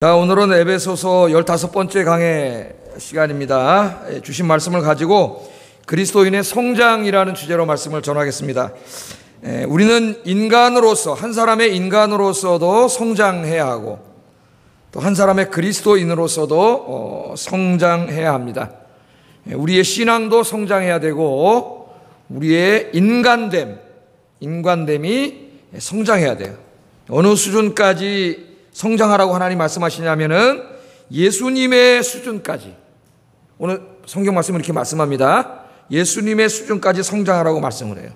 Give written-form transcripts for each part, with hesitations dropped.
자, 오늘은 에베소서 15번째 강의 시간입니다. 주신 말씀을 가지고 그리스도인의 성장이라는 주제로 말씀을 전하겠습니다. 우리는 인간으로서, 한 사람의 인간으로서도 성장해야 하고 또 한 사람의 그리스도인으로서도 성장해야 합니다. 우리의 신앙도 성장해야 되고 우리의 인간됨이 성장해야 돼요. 어느 수준까지 성장하라고 하나님 말씀하시냐면은 예수님의 수준까지, 오늘 성경 말씀은 이렇게 말씀합니다. 예수님의 수준까지 성장하라고 말씀을 해요.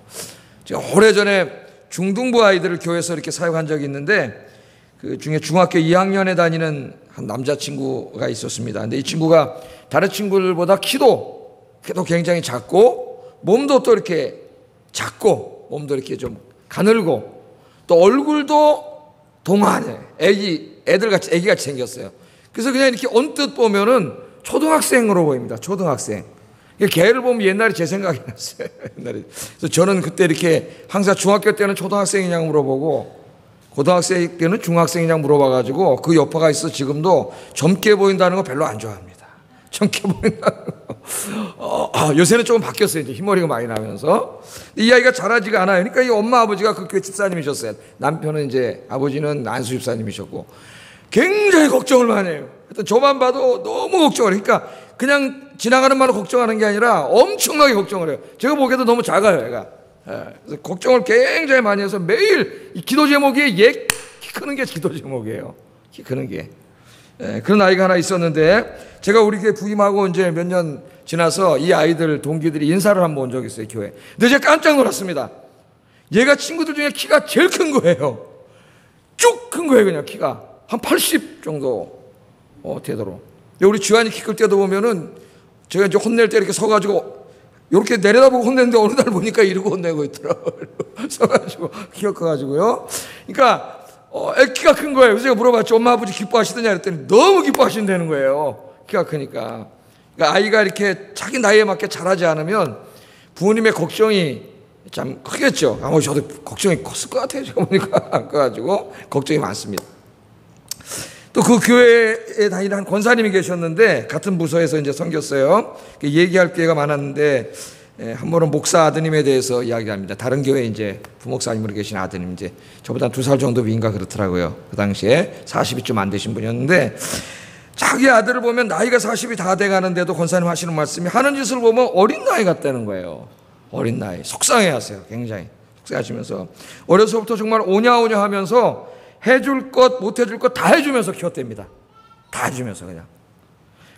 제가 오래전에 중등부 아이들을 교회에서 이렇게 사역한 적이 있는데 그 중에 중학교 2학년에 다니는 한 남자친구가 있었습니다. 근데 이 친구가 다른 친구들보다 키도 굉장히 작고 몸도 또 이렇게 작고 몸도 이렇게 좀 가늘고 또 얼굴도 동안에 애기같이 생겼어요. 그래서 그냥 이렇게 언뜻 보면은 초등학생으로 보입니다. 초등학생. 걔를 보면 옛날에 제 생각이 났어요. 옛날에. 그래서 저는 그때 이렇게 항상 중학교 때는 초등학생이냐고 물어보고 고등학생 때는 중학생이냐고 물어봐가지고 그 여파가 있어 지금도 젊게 보인다는 거 별로 안 좋아합니다. 젊게 보인다는 거. 요새는 조금 바뀌었어요. 이제 흰머리가 많이 나면서. 이 아이가 자라지가 않아요. 그러니까 이 엄마 아버지가 그 교회 집사님이셨어요. 남편은 이제 아버지는 안수 집사님이셨고 굉장히 걱정을 많이 해요. 하여튼 저만 봐도 너무 걱정을 해요. 그러니까 그냥 지나가는 말로 걱정하는 게 아니라 엄청나게 걱정을 해요. 제가 보기에도 너무 작아요, 애가. 그래서 걱정을 굉장히 많이 해서 매일 이 기도 제목이 키 크는 게 기도 제목이에요. 키 크는 게. 그런 아이가 하나 있었는데 제가 우리 교회 부임하고 이제 몇 년 지나서 이 아이들 동기들이 인사를 한번 온 적이 있어요, 교회. 근데 제가 깜짝 놀랐습니다. 얘가 친구들 중에 키가 제일 큰 거예요. 쭉 큰 거예요, 그냥 키가. 한 80 정도 되도록. 우리 주한이 키 클 때도 보면은 제가 이제 혼낼 때 이렇게 서가지고 이렇게 내려다보고 혼냈는데 어느 날 보니까 이러고 혼내고 있더라고요. 서가지고 키가 커가지고요. 그러니까 키가 큰 거예요. 그래서 제가 물어봤죠. 엄마 아버지 기뻐하시더냐 그랬더니 너무 기뻐하신다는 거예요. 키가 크니까. 그러니까 아이가 이렇게 자기 나이에 맞게 자라지 않으면 부모님의 걱정이 참 크겠죠. 아마 저도 걱정이 컸을 것 같아요. 제가 보니까. 그래가지고 걱정이 많습니다. 또 그 교회에 다니는 한 권사님이 계셨는데 같은 부서에서 이제 섬겼어요. 얘기할 기회가 많았는데 한 번은 목사 아드님에 대해서 이야기합니다. 다른 교회 이제 부목사님으로 계신 아드님, 이제 저보다 2살 정도 위인가 그렇더라고요. 그 당시에 40이 좀 안 되신 분이었는데 자기 아들을 보면 나이가 40이 다 돼가는데도 권사님 하시는 말씀이 하는 짓을 보면 어린 나이 같다는 거예요. 어린 나이. 속상해하세요. 굉장히 속상하시면서 어려서부터 정말 오냐오냐 하면서 해줄 것 못 해줄 것 다 해주면서 키웠답니다. 다 해주면서 그냥.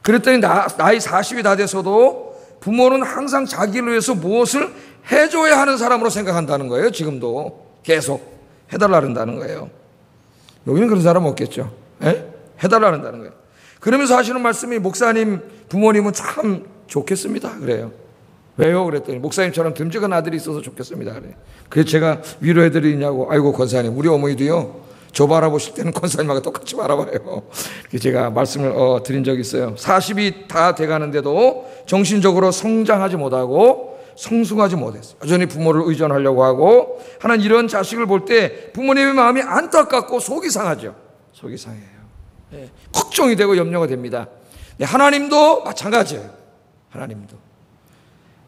그랬더니 나이 40이 다 돼서도 부모는 항상 자기를 위해서 무엇을 해줘야 하는 사람으로 생각한다는 거예요. 지금도 계속 해달라 한다는 거예요. 여기는 그런 사람 없겠죠. 해달라 한다는 거예요. 그러면서 하시는 말씀이 목사님 부모님은 참 좋겠습니다. 그래요. 왜요? 그랬더니 목사님처럼 듬직한 아들이 있어서 좋겠습니다. 그래요. 그래서 제가 위로해드리냐고. 아이고 권사님, 우리 어머니도요, 저 바라보실 때는 권사님하고 똑같이 바라봐요. 제가 말씀을 드린 적이 있어요. 40이 다 돼가는데도 정신적으로 성장하지 못하고 성숙하지 못했어요. 여전히 부모를 의존하려고 하고 하는 이런 자식을 볼 때 부모님의 마음이 안타깝고 속이 상하죠. 속이 상해요. 걱정이 되고 염려가 됩니다. 하나님도 마찬가지예요.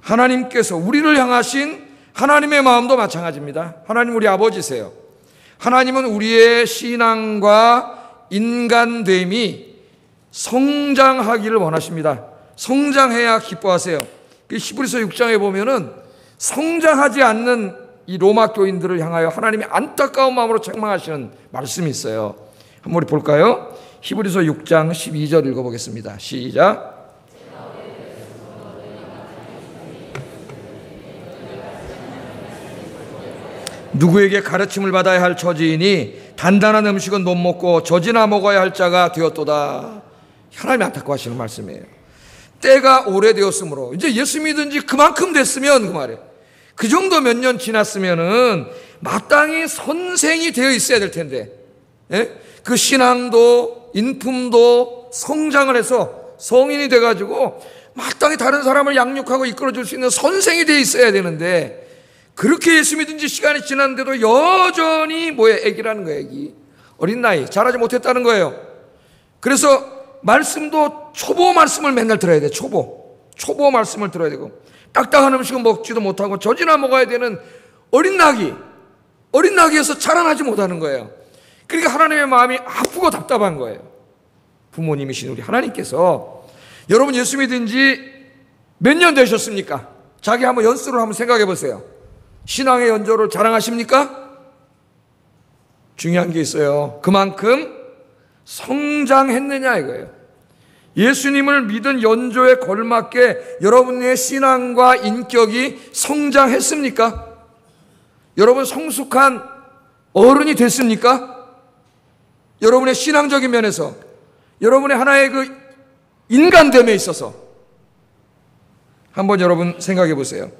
하나님께서 우리를 향하신 하나님의 마음도 마찬가지입니다. 하나님 우리 아버지세요. 하나님은 우리의 신앙과 인간됨이 성장하기를 원하십니다. 성장해야 기뻐하세요. 히브리서 6장에 보면은 성장하지 않는 이 로마 교인들을 향하여 하나님이 안타까운 마음으로 책망하시는 말씀이 있어요. 한번 우리 볼까요? 히브리서 6장 12절 읽어보겠습니다. 시작. 누구에게 가르침을 받아야 할 처지이니 단단한 음식은 못 먹고 젖이나 먹어야 할 자가 되었도다. 하나님이 안타까워하시는 말씀이에요. 때가 오래되었으므로 이제 예수 믿은 지 그만큼 됐으면 그 말이에요. 그 정도 몇 년 지났으면은 마땅히 선생이 되어 있어야 될 텐데, 그 신앙도 인품도 성장을 해서 성인이 돼가지고 마땅히 다른 사람을 양육하고 이끌어줄 수 있는 선생이 되어 있어야 되는데 그렇게 예수 믿은 지 시간이 지났는데도 여전히 애기라는 거예요, 애기. 어린 나이, 자라지 못했다는 거예요. 그래서 말씀도 초보 말씀을 맨날 들어야 돼. 초보 말씀을 들어야 되고, 딱딱한 음식은 먹지도 못하고 젖이나 먹어야 되는 어린 낙이에서 자라나지 못하는 거예요. 그러니까 하나님의 마음이 아프고 답답한 거예요. 부모님이신 우리 하나님께서, 여러분 예수 믿은 지 몇 년 되셨습니까? 자기 한번 연수를 한번 생각해 보세요. 신앙의 연조를 자랑하십니까? 중요한 게 있어요. 그만큼 성장했느냐 이거예요. 예수님을 믿은 연조에 걸맞게 여러분의 신앙과 인격이 성장했습니까? 여러분 성숙한 어른이 됐습니까? 여러분의 신앙적인 면에서, 여러분의 하나의 그 인간됨에 있어서 한번 여러분 생각해 보세요.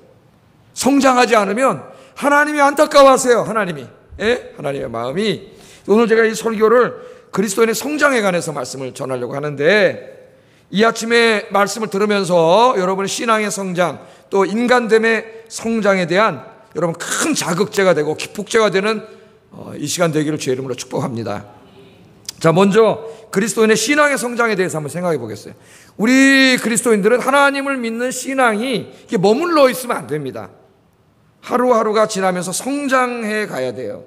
성장하지 않으면 하나님이 안타까워하세요. 하나님의 마음이. 오늘 제가 이 설교를 그리스도인의 성장에 관해서 말씀을 전하려고 하는데, 이 아침에 말씀을 들으면서 여러분의 신앙의 성장, 또 인간됨의 성장에 대한 여러분 큰 자극제가 되고 기폭제가 되는 이 시간 되기를 주의 이름으로 축복합니다. 자, 먼저 그리스도인의 신앙의 성장에 대해서 한번 생각해 보겠어요. 우리 그리스도인들은 하나님을 믿는 신앙이 이게 머물러 있으면 안 됩니다. 하루하루가 지나면서 성장해 가야 돼요.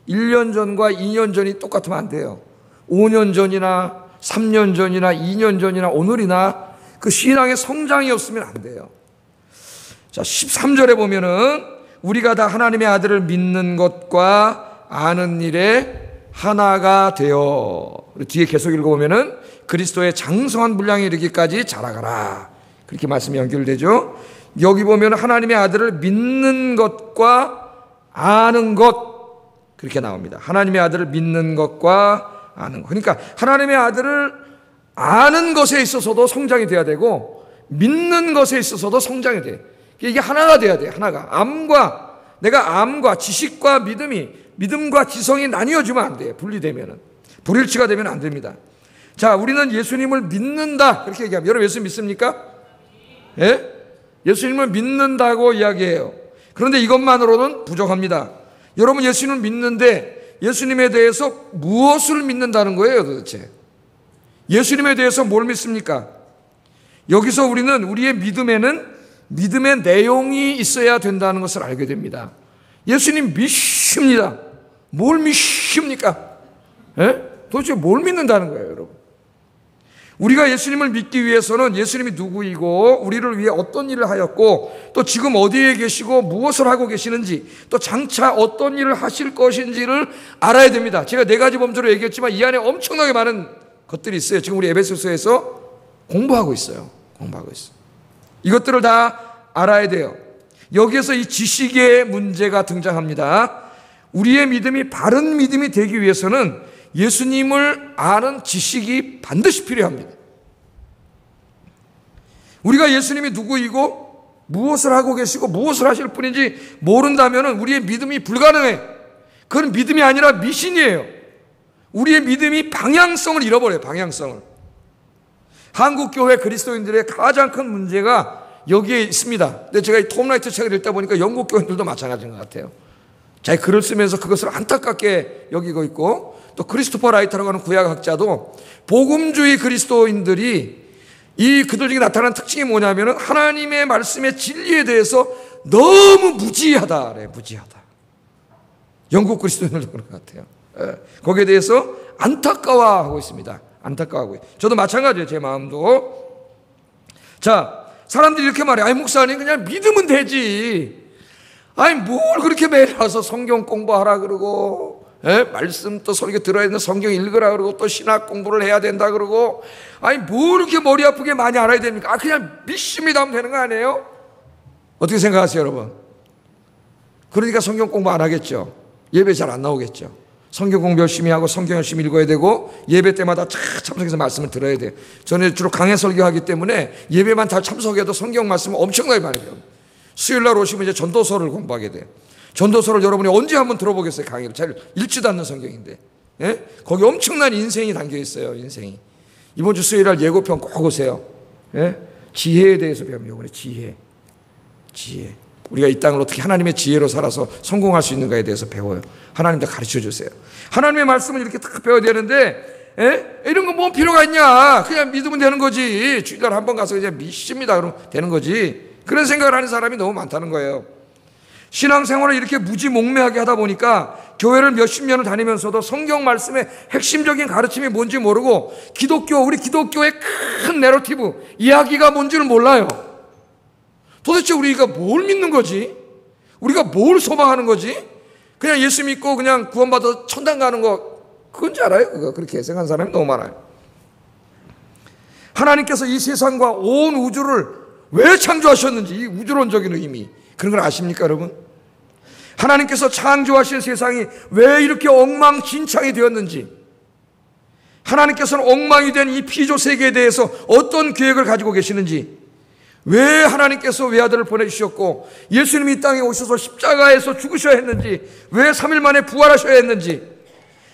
1년 전과 2년 전이 똑같으면 안 돼요. 5년 전이나 3년 전이나 2년 전이나 오늘이나 그 신앙의 성장이 없으면 안 돼요. 자, 13절에 보면은 우리가 다 하나님의 아들을 믿는 것과 아는 일에 하나가 되어, 뒤에 계속 읽어보면은 그리스도의 장성한 분량에 이르기까지 자라가라, 그렇게 말씀이 연결되죠. 여기 보면 하나님의 아들을 믿는 것과 아는 것, 그렇게 나옵니다. 하나님의 아들을 믿는 것과 아는 것. 그러니까 하나님의 아들을 아는 것에 있어서도 성장이 돼야 되고, 믿는 것에 있어서도 성장이 돼. 이게 하나가 돼야 돼. 하나가. 내가 암과 지식과 믿음과 지성이 나뉘어지면 안 돼요. 분리되면은. 불일치가 되면 안 됩니다. 자, 우리는 예수님을 믿는다, 그렇게 얘기합니다. 여러분 예수 믿습니까? 예? 예수님을 믿는다고 이야기해요. 그런데 이것만으로는 부족합니다. 여러분 예수님을 믿는데 예수님에 대해서 무엇을 믿는다는 거예요 도대체? 예수님에 대해서 뭘 믿습니까? 여기서 우리는 우리의 믿음에는 믿음의 내용이 있어야 된다는 것을 알게 됩니다. 예수님 믿습니다. 뭘 믿습니까? 예? 도대체 뭘 믿는다는 거예요, 여러분? 우리가 예수님을 믿기 위해서는 예수님이 누구이고 우리를 위해 어떤 일을 하였고 또 지금 어디에 계시고 무엇을 하고 계시는지 또 장차 어떤 일을 하실 것인지를 알아야 됩니다. 제가 4가지 범주로 얘기했지만 이 안에 엄청나게 많은 것들이 있어요. 지금 우리 에베소서에서 공부하고 있어요. 이것들을 다 알아야 돼요. 여기에서 이 지식의 문제가 등장합니다. 우리의 믿음이 바른 믿음이 되기 위해서는 예수님을 아는 지식이 반드시 필요합니다. 우리가 예수님이 누구이고 무엇을 하고 계시고 무엇을 하실 분인지 모른다면 우리의 믿음이 불가능해. 그건 믿음이 아니라 미신이에요. 우리의 믿음이 방향성을 잃어버려요. 방향성을. 한국교회 그리스도인들의 가장 큰 문제가 여기에 있습니다. 근데 제가 이 톰 라이트 책을 읽다 보니까 영국 교회들도 마찬가지인 것 같아요. 자기 글을 쓰면서 그것을 안타깝게 여기고 있고, 또 크리스토퍼 라이터라고 하는 구약학자도 복음주의 그리스도인들이 그들에게 나타나는 특징이 뭐냐면 하나님의 말씀의 진리에 대해서 너무 무지하다 그래. 무지하다. 영국 그리스도인들도 그런 것 같아요. 거기에 대해서 안타까워하고 있습니다. 안타까워하고 있어요. 저도 마찬가지예요. 제 마음도. 자, 사람들이 이렇게 말해. 아니 목사님 그냥 믿으면 되지. 아니 뭘 그렇게 매일 와서 성경 공부하라 그러고, 말씀 또 설교 들어야 되는 성경 읽으라 그러고, 또 신학 공부를 해야 된다 그러고, 아니 뭘 이렇게 머리 아프게 많이 알아야 됩니까? 그냥 믿습니다 하면 되는 거 아니에요? 어떻게 생각하세요 여러분? 그러니까 성경 공부 안 하겠죠. 예배 잘 안 나오겠죠. 성경 공부 열심히 하고 성경 열심히 읽어야 되고 예배 때마다 참석해서 말씀을 들어야 돼요. 저는 주로 강해 설교하기 때문에 예배만 잘 참석해도 성경 말씀을 엄청나게 많이 배워요. 수요일날 오시면 이제 전도서를 공부하게 돼요. 전도서를 여러분이 언제 한번 들어보겠어요? 강의를 잘 읽지도 않는 성경인데, 거기 엄청난 인생이 담겨 있어요. 인생이. 이번 주 수요일날 예고편 꼭 오세요. 지혜에 대해서 배웁니다. 이번에 지혜. 우리가 이 땅을 어떻게 하나님의 지혜로 살아서 성공할 수 있는가에 대해서 배워요. 하나님도 가르쳐 주세요. 하나님의 말씀을 이렇게 딱 배워야 되는데 이런 거 뭐 필요가 있냐? 그냥 믿으면 되는 거지. 주일날 한번 가서 그냥 믿습니다. 그러면 되는 거지. 그런 생각을 하는 사람이 너무 많다는 거예요. 신앙생활을 이렇게 무지몽매하게 하다 보니까 교회를 몇십 년을 다니면서도 성경 말씀의 핵심적인 가르침이 뭔지 모르고 우리 기독교의 큰 내러티브, 이야기가 뭔지를 몰라요. 도대체 우리가 뭘 믿는 거지? 우리가 뭘 소망하는 거지? 그냥 예수 믿고 그냥 구원받아 천당 가는 거, 그건지 알아요? 그거 그렇게 생각하는 사람이 너무 많아요. 하나님께서 이 세상과 온 우주를 왜 창조하셨는지, 이 우주론적인 의미, 그런 걸 아십니까, 여러분? 하나님께서 창조하신 세상이 왜 이렇게 엉망진창이 되었는지, 하나님께서는 엉망이 된 이 피조 세계에 대해서 어떤 계획을 가지고 계시는지, 왜 하나님께서 외아들을 보내주셨고 예수님이 이 땅에 오셔서 십자가에서 죽으셔야 했는지, 왜 3일 만에 부활하셔야 했는지,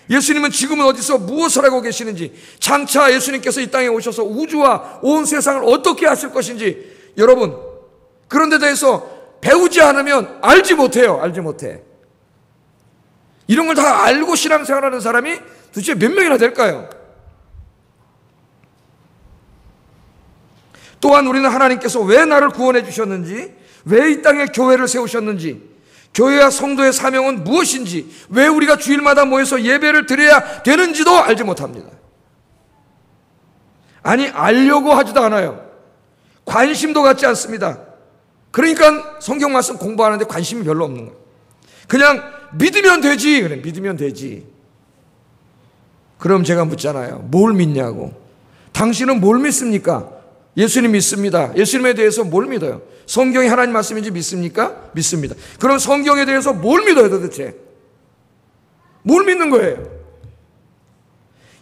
예수님은 지금은 어디서 무엇을 하고 계시는지, 장차 예수님께서 이 땅에 오셔서 우주와 온 세상을 어떻게 하실 것인지, 여러분 그런 데 대해서 배우지 않으면 알지 못해요. 알지 못해. 이런 걸 다 알고 신앙생활하는 사람이 도대체 몇 명이나 될까요? 또한 우리는 하나님께서 왜 나를 구원해 주셨는지, 왜 이 땅에 교회를 세우셨는지, 교회와 성도의 사명은 무엇인지, 왜 우리가 주일마다 모여서 예배를 드려야 되는지도 알지 못합니다. 아니, 알려고 하지도 않아요. 관심도 갖지 않습니다. 그러니까 성경 말씀 공부하는데 관심이 별로 없는 거예요. 그냥 믿으면 되지. 그래, 믿으면 되지. 그럼 제가 묻잖아요. 뭘 믿냐고. 당신은 뭘 믿습니까? 예수님 믿습니다. 예수님에 대해서 뭘 믿어요? 성경이 하나님 말씀인지 믿습니까? 믿습니다. 그럼 성경에 대해서 뭘 믿어요, 도대체? 뭘 믿는 거예요?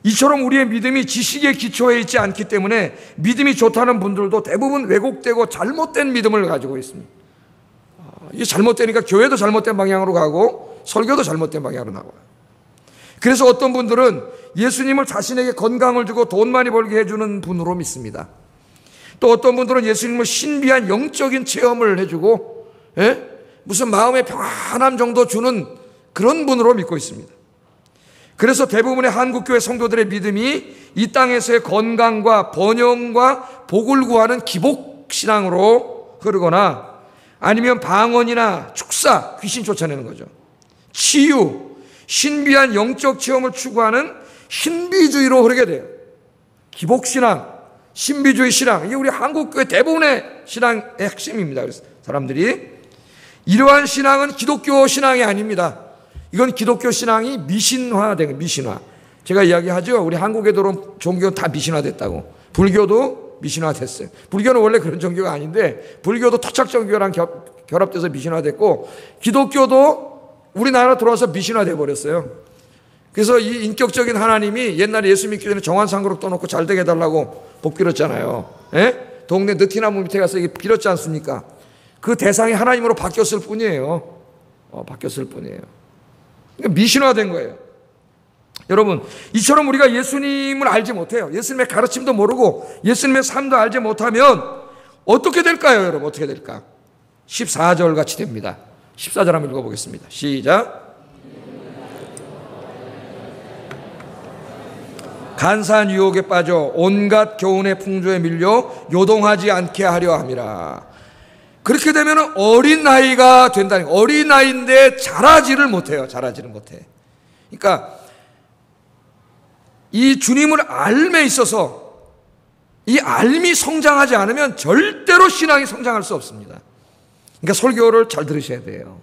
이처럼 우리의 믿음이 지식에 기초해 있지 않기 때문에 믿음이 좋다는 분들도 대부분 왜곡되고 잘못된 믿음을 가지고 있습니다. 이게 잘못되니까 교회도 잘못된 방향으로 가고 설교도 잘못된 방향으로 나와요. 그래서 어떤 분들은 예수님을 자신에게 건강을 주고 돈 많이 벌게 해주는 분으로 믿습니다. 또 어떤 분들은 예수님을 신비한 영적인 체험을 해주고 무슨 마음의 평안함 정도 주는 그런 분으로 믿고 있습니다. 그래서 대부분의 한국교회 성도들의 믿음이 이 땅에서의 건강과 번영과 복을 구하는 기복신앙으로 흐르거나 아니면 방언이나 축사, 귀신 쫓아내는 거죠. 치유, 신비한 영적 체험을 추구하는 신비주의로 흐르게 돼요. 기복신앙, 신비주의 신앙, 이게 우리 한국교회 대부분의 신앙의 핵심입니다. 그래서 사람들이 이러한 신앙은 기독교 신앙이 아닙니다. 이건 기독교 신앙이 미신화된 거예요. 미신화. 제가 이야기하죠. 우리 한국에 들어온 종교는 다 미신화됐다고. 불교도 미신화됐어요. 불교는 원래 그런 종교가 아닌데 불교도 토착 종교랑 결합돼서 미신화됐고 기독교도 우리나라 들어와서 미신화돼 버렸어요. 그래서 이 인격적인 하나님이 옛날에 예수 믿기 전에 정한상그룹 떠놓고 잘 되게 해달라고 복 빌었잖아요. 동네 느티나무 밑에 가서 이게 빌었지 않습니까? 그 대상이 하나님으로 바뀌었을 뿐이에요. 바뀌었을 뿐이에요. 그러니까 미신화된 거예요. 여러분, 이처럼 우리가 예수님을 알지 못해요. 예수님의 가르침도 모르고 예수님의 삶도 알지 못하면 어떻게 될까요, 여러분? 어떻게 될까? 14절 같이 됩니다. 14절 한번 읽어보겠습니다. 시작. 간사한 유혹에 빠져 온갖 교훈의 풍조에 밀려 요동하지 않게 하려 함이라. 그렇게 되면 어린 나이가 된다는 거예요. 어린 나이인데 자라지를 못해요. 자라지를 못해. 그러니까 이 주님을 알매 있어서 이 알미 성장하지 않으면 절대로 신앙이 성장할 수 없습니다. 그러니까 설교를 잘 들으셔야 돼요.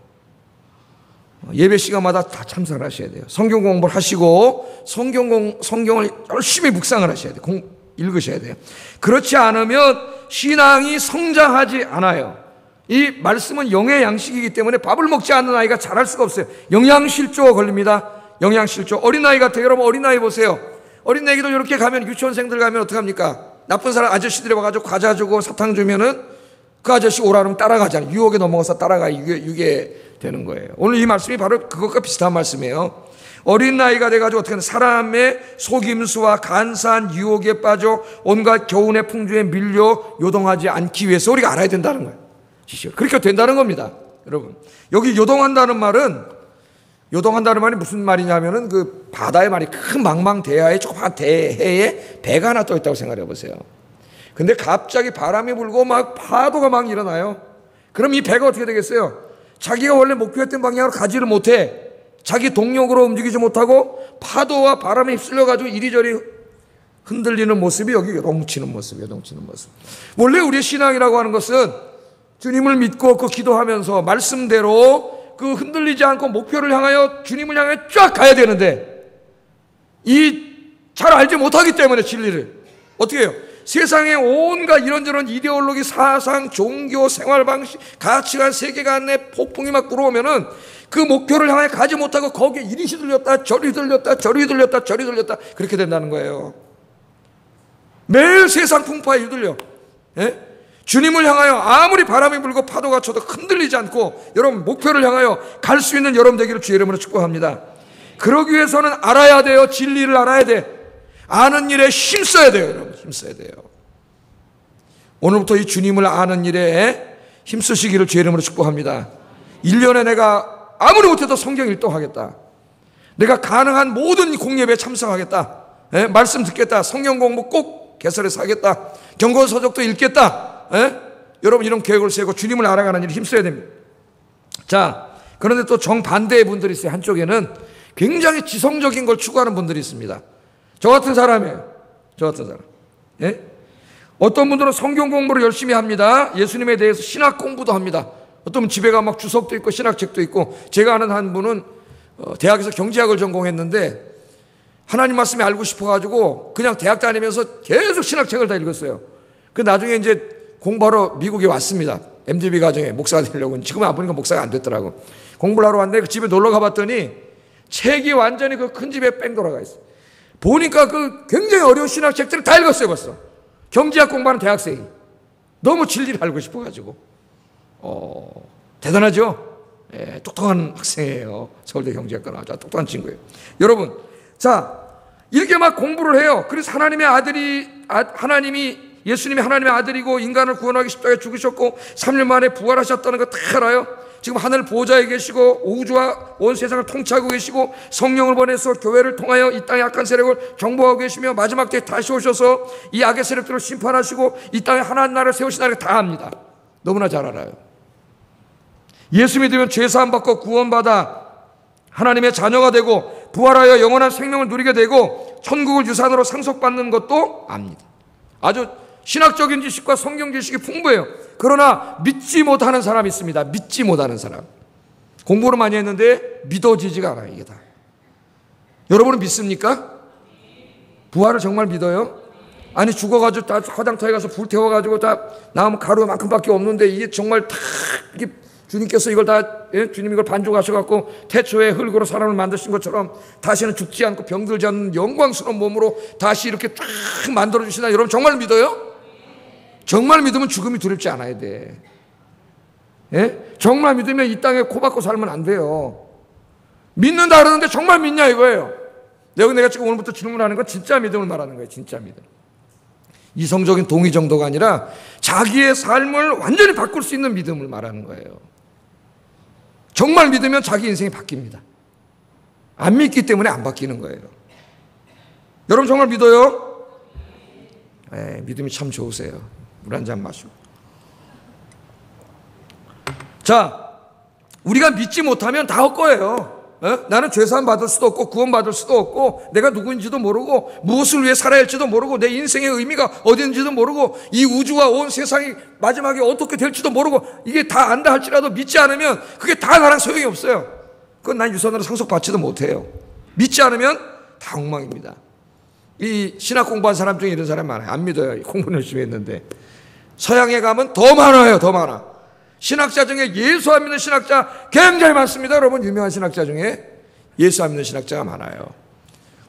예배 시간마다 다 참석을 하셔야 돼요. 성경 공부를 하시고 성경을 열심히 묵상을 하셔야 돼요. 읽으셔야 돼요. 그렇지 않으면 신앙이 성장하지 않아요. 이 말씀은 영의 양식이기 때문에 밥을 먹지 않는 아이가 자랄 수가 없어요. 영양실조 걸립니다. 영양실조. 어린아이 같아요. 여러분 어린아이 보세요. 어린애기도 이렇게 가면 유치원생들 가면 어떡합니까? 나쁜 사람 아저씨들이 와가지고 과자 주고 사탕 주면은 그 아저씨 오라 그러면 따라가잖아요. 유혹에 넘어가서 따라가. 이게 되는 거예요. 오늘 이 말씀이 바로 그것과 비슷한 말씀이에요. 어린 나이가 돼가지고 어떻게 하는 사람의 속임수와 간사한 유혹에 빠져 온갖 교훈의 풍조에 밀려 요동하지 않기 위해서 우리가 알아야 된다는 거예요. 그렇게 된다는 겁니다. 여러분 여기 요동한다는 말은 요동한다는 말이 무슨 말이냐면은 그 바다의 말이 큰 망망대하에 조그만 대해에 배가 하나 떠 있다고 생각해 보세요. 근데 갑자기 바람이 불고 막 파도가 막 일어나요. 그럼 이 배가 어떻게 되겠어요? 자기가 원래 목표했던 방향으로 가지를 못해. 자기 동력으로 움직이지 못하고 파도와 바람에 휩쓸려가지고 이리저리 흔들리는 모습이 여기 요동치는 모습이에요. 요동치는 모습. 원래 우리의 신앙이라고 하는 것은 주님을 믿고 그 기도하면서 말씀대로 그 흔들리지 않고 목표를 향하여 주님을 향해 쫙 가야 되는데 이 잘 알지 못하기 때문에 진리를 어떻게 해요? 세상에 온갖 이런저런 이데올로기, 사상, 종교, 생활 방식, 가치관, 세계관 내 폭풍이 막 들어오면은 그 목표를 향해 가지 못하고 거기에 이리 휘둘렸다 저리 휘둘렸다 저리 휘둘렸다 저리 휘둘렸다 그렇게 된다는 거예요. 매일 세상 풍파에 휘둘려. 예? 주님을 향하여 아무리 바람이 불고 파도가 쳐도 흔들리지 않고 여러분 목표를 향하여 갈 수 있는 여러분 되기를 주의 이름으로 축복합니다. 그러기 위해서는 알아야 돼요. 진리를 알아야 돼. 아는 일에 힘써야 돼요. 여러분 힘써야 돼요. 오늘부터 이 주님을 아는 일에 힘쓰시기를 주의 이름으로 축복합니다. 1년에 내가 아무리 못해도 성경 읽도하겠다. 내가 가능한 모든 공예배에 참석하겠다. 예? 말씀 듣겠다. 성경 공부 꼭 개설해서 하겠다. 경건서적도 읽겠다. 예? 여러분 이런 계획을 세우고 주님을 알아가는 일에 힘써야 됩니다. 자, 그런데 또 정반대의 분들이 있어요. 한쪽에는 굉장히 지성적인 걸 추구하는 분들이 있습니다. 저 같은 사람이에요. 저 같은 사람. 예? 어떤 분들은 성경 공부를 열심히 합니다. 예수님에 대해서 신학 공부도 합니다. 어떤 분은 집에 가면 막 주석도 있고 신학책도 있고, 제가 아는 한 분은 대학에서 경제학을 전공했는데 하나님 말씀이 알고 싶어가지고 그냥 대학 다니면서 계속 신학책을 다 읽었어요. 그 나중에 이제 공부하러 미국에 왔습니다. MDB 가정에 목사가 되려고. 지금은 안 보니까 목사가 안 됐더라고. 공부를 하러 왔는데 그 집에 놀러 가봤더니 책이 완전히 그 큰 집에 뺑 돌아가 있어요. 보니까 그 굉장히 어려운 신학책들을 다 읽었어요, 벌써. 경제학 공부하는 대학생이. 너무 진리를 알고 싶어가지고. 대단하죠? 예, 똑똑한 학생이에요. 서울대 경제학과 나와서 똑똑한 친구예요. 여러분, 자, 이렇게 막 공부를 해요. 그래서 예수님이 하나님의 아들이고 인간을 구원하기 십자가에 죽으셨고 3년 만에 부활하셨다는 거 다 알아요. 지금 하늘 보좌에 계시고 우주와 온 세상을 통치하고 계시고 성령을 보내서 교회를 통하여 이 땅의 악한 세력을 정복하고 계시며 마지막 때에 다시 오셔서 이 악의 세력들을 심판하시고 이 땅에 하나님 나라를 세우시다는 거 다 압니다. 너무나 잘 알아요. 예수 믿으면 죄사함 받고 구원받아 하나님의 자녀가 되고 부활하여 영원한 생명을 누리게 되고 천국을 유산으로 상속받는 것도 압니다. 아주 신학적인 지식과 성경 지식이 풍부해요. 그러나 믿지 못하는 사람이 있습니다. 믿지 못하는 사람. 공부를 많이 했는데 믿어지지가 않아요. 이게 다. 여러분은 믿습니까? 부활을 정말 믿어요? 아니 죽어가지고 다 화장터에 가서 불 태워가지고 다 나오면 가루만큼밖에 없는데 이게 정말 다 이게 주님께서 이걸 다, 주님 이걸 반죽하셔갖고 태초에 흙으로 사람을 만드신 것처럼 다시는 죽지 않고 병들지 않는 영광스러운 몸으로 다시 이렇게 쫙 만들어주시나 여러분 정말 믿어요? 정말 믿으면 죽음이 두렵지 않아야 돼. 예? 정말 믿으면 이 땅에 코박고 살면 안 돼요. 믿는다 그러는데 정말 믿냐 이거예요. 내가 지금 오늘부터 질문하는 건 진짜 믿음을 말하는 거예요. 진짜 믿음. 이성적인 동의 정도가 아니라 자기의 삶을 완전히 바꿀 수 있는 믿음을 말하는 거예요. 정말 믿으면 자기 인생이 바뀝니다. 안 믿기 때문에 안 바뀌는 거예요. 여러분 정말 믿어요? 네, 믿음이 참 좋으세요. 물 한 잔 마시고. 자, 우리가 믿지 못하면 다 헛거예요. 나는 죄사함 받을 수도 없고 구원받을 수도 없고 내가 누구인지도 모르고 무엇을 위해 살아야 할지도 모르고 내 인생의 의미가 어디인지도 모르고 이 우주와 온 세상이 마지막에 어떻게 될지도 모르고 이게 다 안다 할지라도 믿지 않으면 그게 다 나랑 소용이 없어요. 그건 난 유산으로 상속받지도 못해요. 믿지 않으면 다 엉망입니다. 이 신학 공부한 사람 중에 이런 사람 많아요. 안 믿어요. 공부는 열심히 했는데. 서양에 가면 더 많아요. 더 많아. 신학자 중에 예수 안 믿는 신학자 굉장히 많습니다. 여러분 유명한 신학자 중에 예수 안 믿는 신학자가 많아요.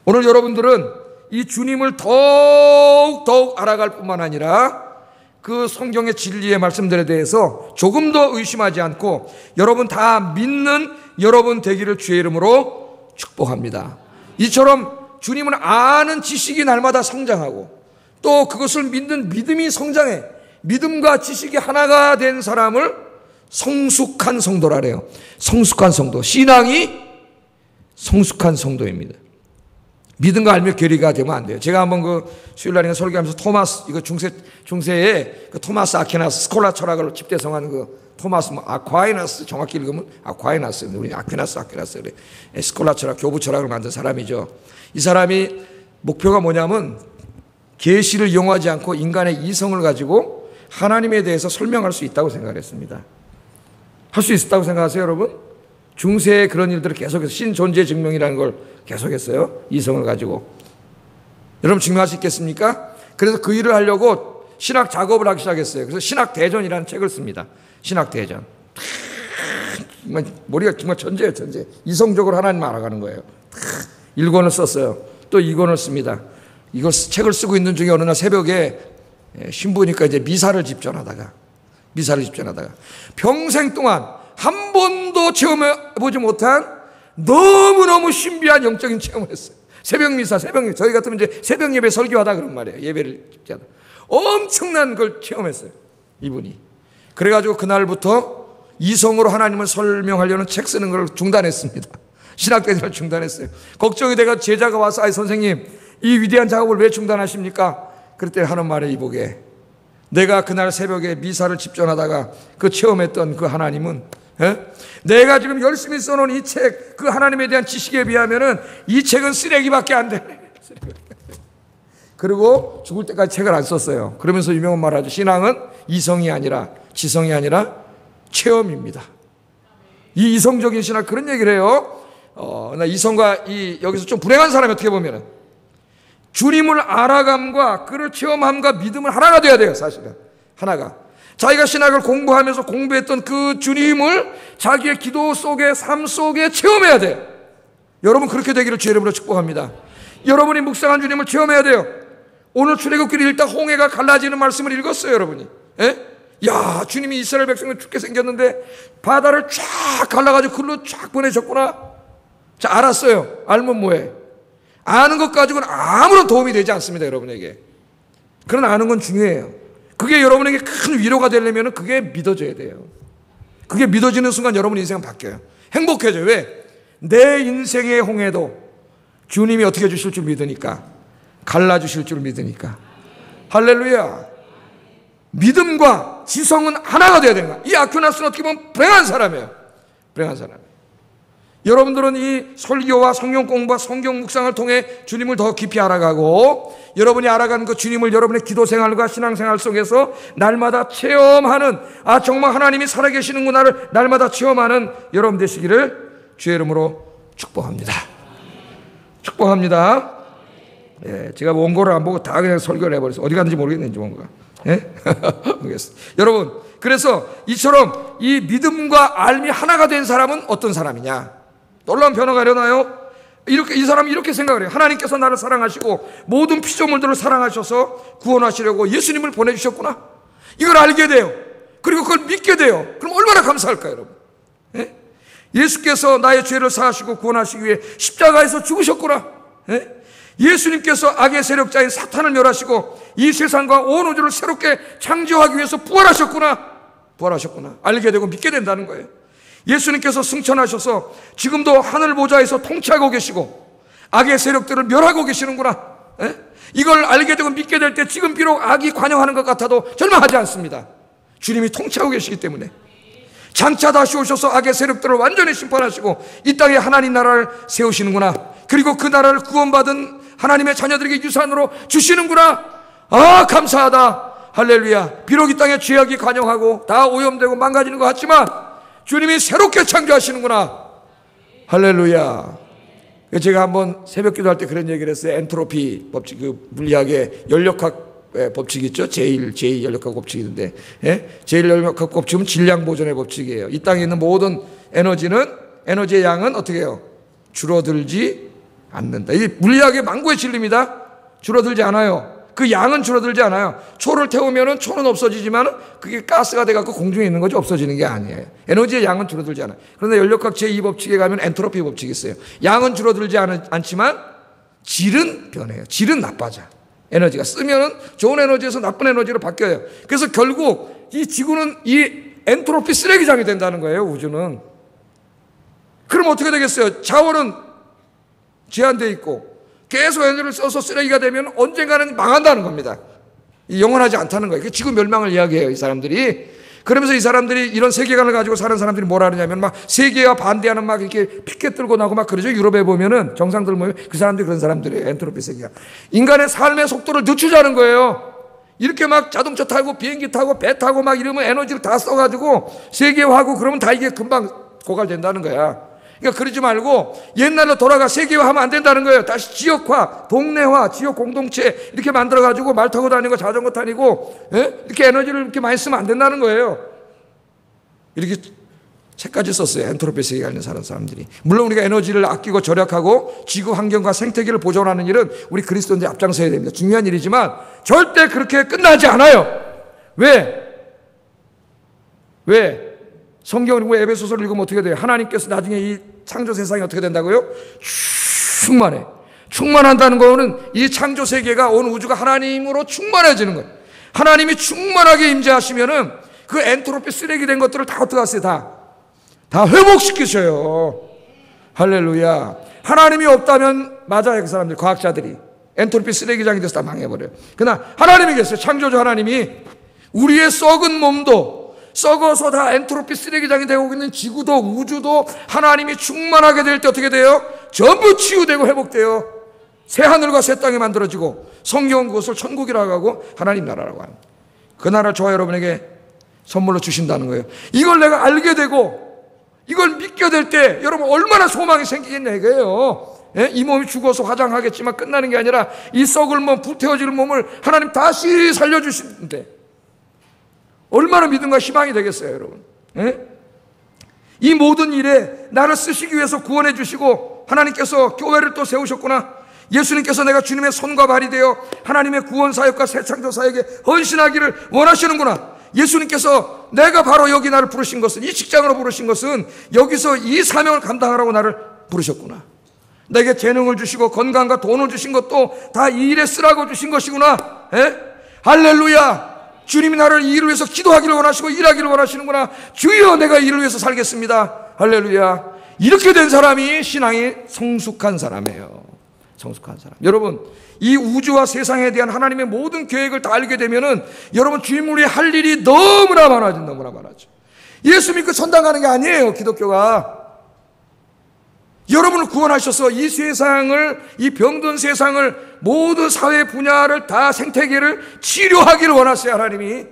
오늘 여러분들은 이 주님을 더욱 알아갈 뿐만 아니라 그 성경의 진리의 말씀들에 대해서 조금 더 의심하지 않고 여러분 다 믿는 여러분 되기를 주의 이름으로 축복합니다. 이처럼 주님을 아는 지식이 날마다 성장하고 또 그것을 믿는 믿음이 성장해 믿음과 지식이 하나가 된 사람을 성숙한 성도라래요. 성숙한 성도. 신앙이 성숙한 성도입니다. 믿음과 알며 괴리가 되면 안 돼요. 제가 한번 그 수요일날에 설교하면서 토마스, 이거 중세에 그 토마스 아퀴나스 스콜라 철학을 집대성한 그 토마스 아퀴나스, 정확히 읽으면 아퀴나스, 우리 아퀴나스 그래. 스콜라 철학, 교부 철학을 만든 사람이죠. 이 사람이 목표가 뭐냐면 계시를 이용하지 않고 인간의 이성을 가지고 하나님에 대해서 설명할 수 있다고 생각을 했습니다. 할 수 있었다고 생각하세요, 여러분? 중세에 그런 일들을 계속해서 신존재 증명이라는 걸 계속했어요. 이성을 가지고. 여러분 증명할 수 있겠습니까? 그래서 그 일을 하려고 신학 작업을 하기 시작했어요. 그래서 신학대전이라는 책을 씁니다. 신학대전. 정말 머리가 정말 천재예요, 천재. 이성적으로 하나님 알아가는 거예요. 1권을 썼어요. 또 2권을 씁니다. 이걸 책을 쓰고 있는 중에 어느 날 새벽에 신부니까 이제 미사를 집전하다가 평생 동안 한 번도 체험해보지 못한 너무너무 신비한 영적인 체험을 했어요. 새벽 미사, 저희 같으면 이제 새벽 예배 설교하다 그런 말이에요. 예배를 집전하다. 엄청난 걸 체험했어요. 이분이. 그래가지고 그날부터 이성으로 하나님을 설명하려는 책 쓰는 걸 중단했습니다. 신학대전을 중단했어요. 걱정이 돼가 제자가 와서 아이 선생님 이 위대한 작업을 왜 중단하십니까? 그때 하는 말에 이보게 내가 그날 새벽에 미사를 집전하다가 그 체험했던 그 하나님은 내가 지금 열심히 써놓은 이 책, 그 하나님에 대한 지식에 비하면은 이 책은 쓰레기밖에 안 돼. 그리고 죽을 때까지 책을 안 썼어요. 그러면서 유명한 말 하죠. 신앙은 이성이 아니라 지성이 아니라 체험입니다. 이 이성적인 신학 그런 얘기를 해요. 나 이성과 여기서 좀 불행한 사람이 어떻게 보면은 주님을 알아감과 그를 체험함과 믿음을 하나가 돼야 돼요. 사실은 하나가. 자기가 신학을 공부하면서 공부했던 그 주님을 자기의 기도 속에 삶 속에 체험해야 돼요. 여러분 그렇게 되기를 주의 이름으로 축복합니다. 여러분이 묵상한 주님을 체험해야 돼요. 오늘 출애굽기를 읽다 홍해가 갈라지는 말씀을 읽었어요. 여러분이. 야, 주님이 이스라엘 백성을 죽게 생겼는데 바다를 쫙 갈라가지고 글로 쫙 보내셨구나. 자, 알았어요. 알면 뭐해? 아는 것 가지고는 아무런 도움이 되지 않습니다. 여러분에게. 그러나 아는 건 중요해요. 그게 여러분에게 큰 위로가 되려면 그게 믿어져야 돼요. 그게 믿어지는 순간 여러분 인생은 바뀌어요. 행복해져요. 왜? 내 인생의 홍해도 주님이 어떻게 주실 줄 믿으니까, 갈라주실 줄 믿으니까. 할렐루야. 믿음과 지성은 하나가 되어야 되는 거야. 이 아퀴나스는 어떻게 보면 불행한 사람이에요. 불행한 사람. 여러분들은 이 설교와 성경 공부와 성경 묵상을 통해 주님을 더 깊이 알아가고 여러분이 알아가는 그 주님을 여러분의 기도 생활과 신앙생활 속에서 날마다 체험하는, 아 정말 하나님이 살아계시는구나를 날마다 체험하는 여러분 되시기를 주의 이름으로 축복합니다. 축복합니다. 예, 제가 원고를 안 보고 다 그냥 설교를 해버렸어요. 어디 갔는지 모르겠는지 뭔가. 예? 모르겠어요. 여러분, 그래서 이처럼 이 믿음과 알미 하나가 된 사람은 어떤 사람이냐? 놀라운 변화가 일어나요. 이 사람이 이렇게 생각을 해요. 하나님께서 나를 사랑하시고 모든 피조물들을 사랑하셔서 구원하시려고 예수님을 보내주셨구나. 이걸 알게 돼요. 그리고 그걸 믿게 돼요. 그럼 얼마나 감사할까요, 여러분? 예? 예수께서 나의 죄를 사하시고 구원하시기 위해 십자가에서 죽으셨구나. 예? 예수님께서 악의 세력자인 사탄을 멸하시고 이 세상과 온 우주를 새롭게 창조하기 위해서 부활하셨구나. 부활하셨구나. 알게 되고 믿게 된다는 거예요. 예수님께서 승천하셔서 지금도 하늘 보좌에서 통치하고 계시고 악의 세력들을 멸하고 계시는구나. 에? 이걸 알게 되고 믿게 될 때 지금 비록 악이 관영하는 것 같아도 절망하지 않습니다. 주님이 통치하고 계시기 때문에. 장차 다시 오셔서 악의 세력들을 완전히 심판하시고 이 땅에 하나님 나라를 세우시는구나. 그리고 그 나라를 구원받은 하나님의 자녀들에게 유산으로 주시는구나. 아, 감사하다. 할렐루야. 비록 이 땅에 죄악이 관영하고 다 오염되고 망가지는 것 같지만 주님이 새롭게 창조하시는구나. 할렐루야. 제가 한번 새벽 기도할 때 그런 얘기를 했어요. 엔트로피 법칙, 그 물리학의 연력학 법칙 있죠. 제1 연력학 법칙인데, 예? 제1 연력학 법칙은 질량 보존의 법칙이에요. 이 땅에 있는 모든 에너지의 양은 어떻게 해요? 줄어들지 않는다. 이 물리학의 망고의 진리입니다. 줄어들지 않아요. 그 양은 줄어들지 않아요. 초를 태우면은 초는 없어지지만 그게 가스가 돼갖고 공중에 있는 거지 없어지는 게 아니에요. 에너지의 양은 줄어들지 않아요. 그런데 연력학 제2 법칙에 가면 엔트로피 법칙이 있어요. 양은 줄어들지 않지만 질은 변해요. 질은 나빠져. 에너지가 쓰면은 좋은 에너지에서 나쁜 에너지로 바뀌어요. 그래서 결국 이 지구는 이 엔트로피 쓰레기장이 된다는 거예요. 우주는. 그럼 어떻게 되겠어요? 자원은 제한되어 있고 계속 에너지를 써서 쓰레기가 되면 언젠가는 망한다는 겁니다. 영원하지 않다는 거예요. 지구 멸망을 이야기해요, 이 사람들이. 그러면서 이 사람들이 이런 세계관을 가지고 사는 사람들이 뭐라 하느냐면 막 세계와 반대하는 막 이렇게 피켓 들고 나고 막 그러죠. 유럽에 보면은 정상들 보면 그 사람들이 그런 사람들이에요. 엔트로피 세계가. 인간의 삶의 속도를 늦추자는 거예요. 이렇게 막 자동차 타고 비행기 타고 배 타고 막 이러면 에너지를 다 써가지고 세계화하고 그러면 다 이게 금방 고갈된다는 거야. 그러니까 그러지 말고 옛날로 돌아가 세계화하면 안 된다는 거예요. 다시 지역화, 동네화, 지역 공동체 이렇게 만들어가지고 말 타고 다니고 자전거 타니고 이렇게 에너지를 이렇게 많이 쓰면 안 된다는 거예요. 이렇게 책까지 썼어요. 엔트로피 세계가 있는 사람들이. 물론 우리가 에너지를 아끼고 절약하고 지구 환경과 생태계를 보존하는 일은 우리 그리스도인들이 앞장서야 됩니다. 중요한 일이지만 절대 그렇게 끝나지 않아요. 왜? 성경을 읽고 에베소서를 읽으면 어떻게 돼요? 하나님께서 나중에 이 창조 세상이 어떻게 된다고요? 충만한다는 거는 이 창조 세계가 온 우주가 하나님으로 충만해지는 거예요. 하나님이 충만하게 임재하시면은 그 엔트로피 쓰레기 된 것들을 다 어떻게 하세요? 다 회복시키셔요. 할렐루야. 하나님이 없다면 맞아요. 그 사람들, 과학자들이 엔트로피 쓰레기장이 돼서 다 망해버려요. 그러나 하나님이 계세요. 창조주 하나님이 우리의 썩은 몸도 썩어서 다 엔트로피 쓰레기장이 되고 있는 지구도 우주도 하나님이 충만하게 될 때 어떻게 돼요? 전부 치유되고 회복돼요. 새 하늘과 새 땅이 만들어지고 성경은 그것을 천국이라고 하고 하나님 나라라고 합니다. 그 나라를 저와 여러분에게 선물로 주신다는 거예요. 이걸 내가 알게 되고 이걸 믿게 될 때 여러분 얼마나 소망이 생기겠냐 이거예요. 이 몸이 죽어서 화장하겠지만 끝나는 게 아니라 이 썩을 몸, 불태워질 몸을 하나님 다시 살려주시는데 얼마나 믿음과 희망이 되겠어요, 여러분. 이 모든 일에 나를 쓰시기 위해서 구원해 주시고 하나님께서 교회를 또 세우셨구나. 예수님께서 내가 주님의 손과 발이 되어 하나님의 구원 사역과 새 창조 사역에 헌신하기를 원하시는구나. 예수님께서 내가 바로 여기 나를 부르신 것은, 이 직장으로 부르신 것은 여기서 이 사명을 감당하라고 나를 부르셨구나. 내게 재능을 주시고 건강과 돈을 주신 것도 다 이 일에 쓰라고 주신 것이구나. 할렐루야. 주님이 나를 이 일을 위해서 기도하기를 원하시고 일하기를 원하시는구나. 주여 내가 이 일을 위해서 살겠습니다. 할렐루야. 이렇게 된 사람이 신앙이 성숙한 사람이에요. 성숙한 사람. 여러분, 이 우주와 세상에 대한 하나님의 모든 계획을 다 알게 되면은 여러분 주님을 위해 할 일이 너무나 많아져. 예수 믿고 천당 가는 게 아니에요, 기독교가. 여러분을 구원하셔서 이 세상을, 이 병든 세상을, 모든 사회 분야를 다 생태계를 치료하기를 원하세요, 하나님이.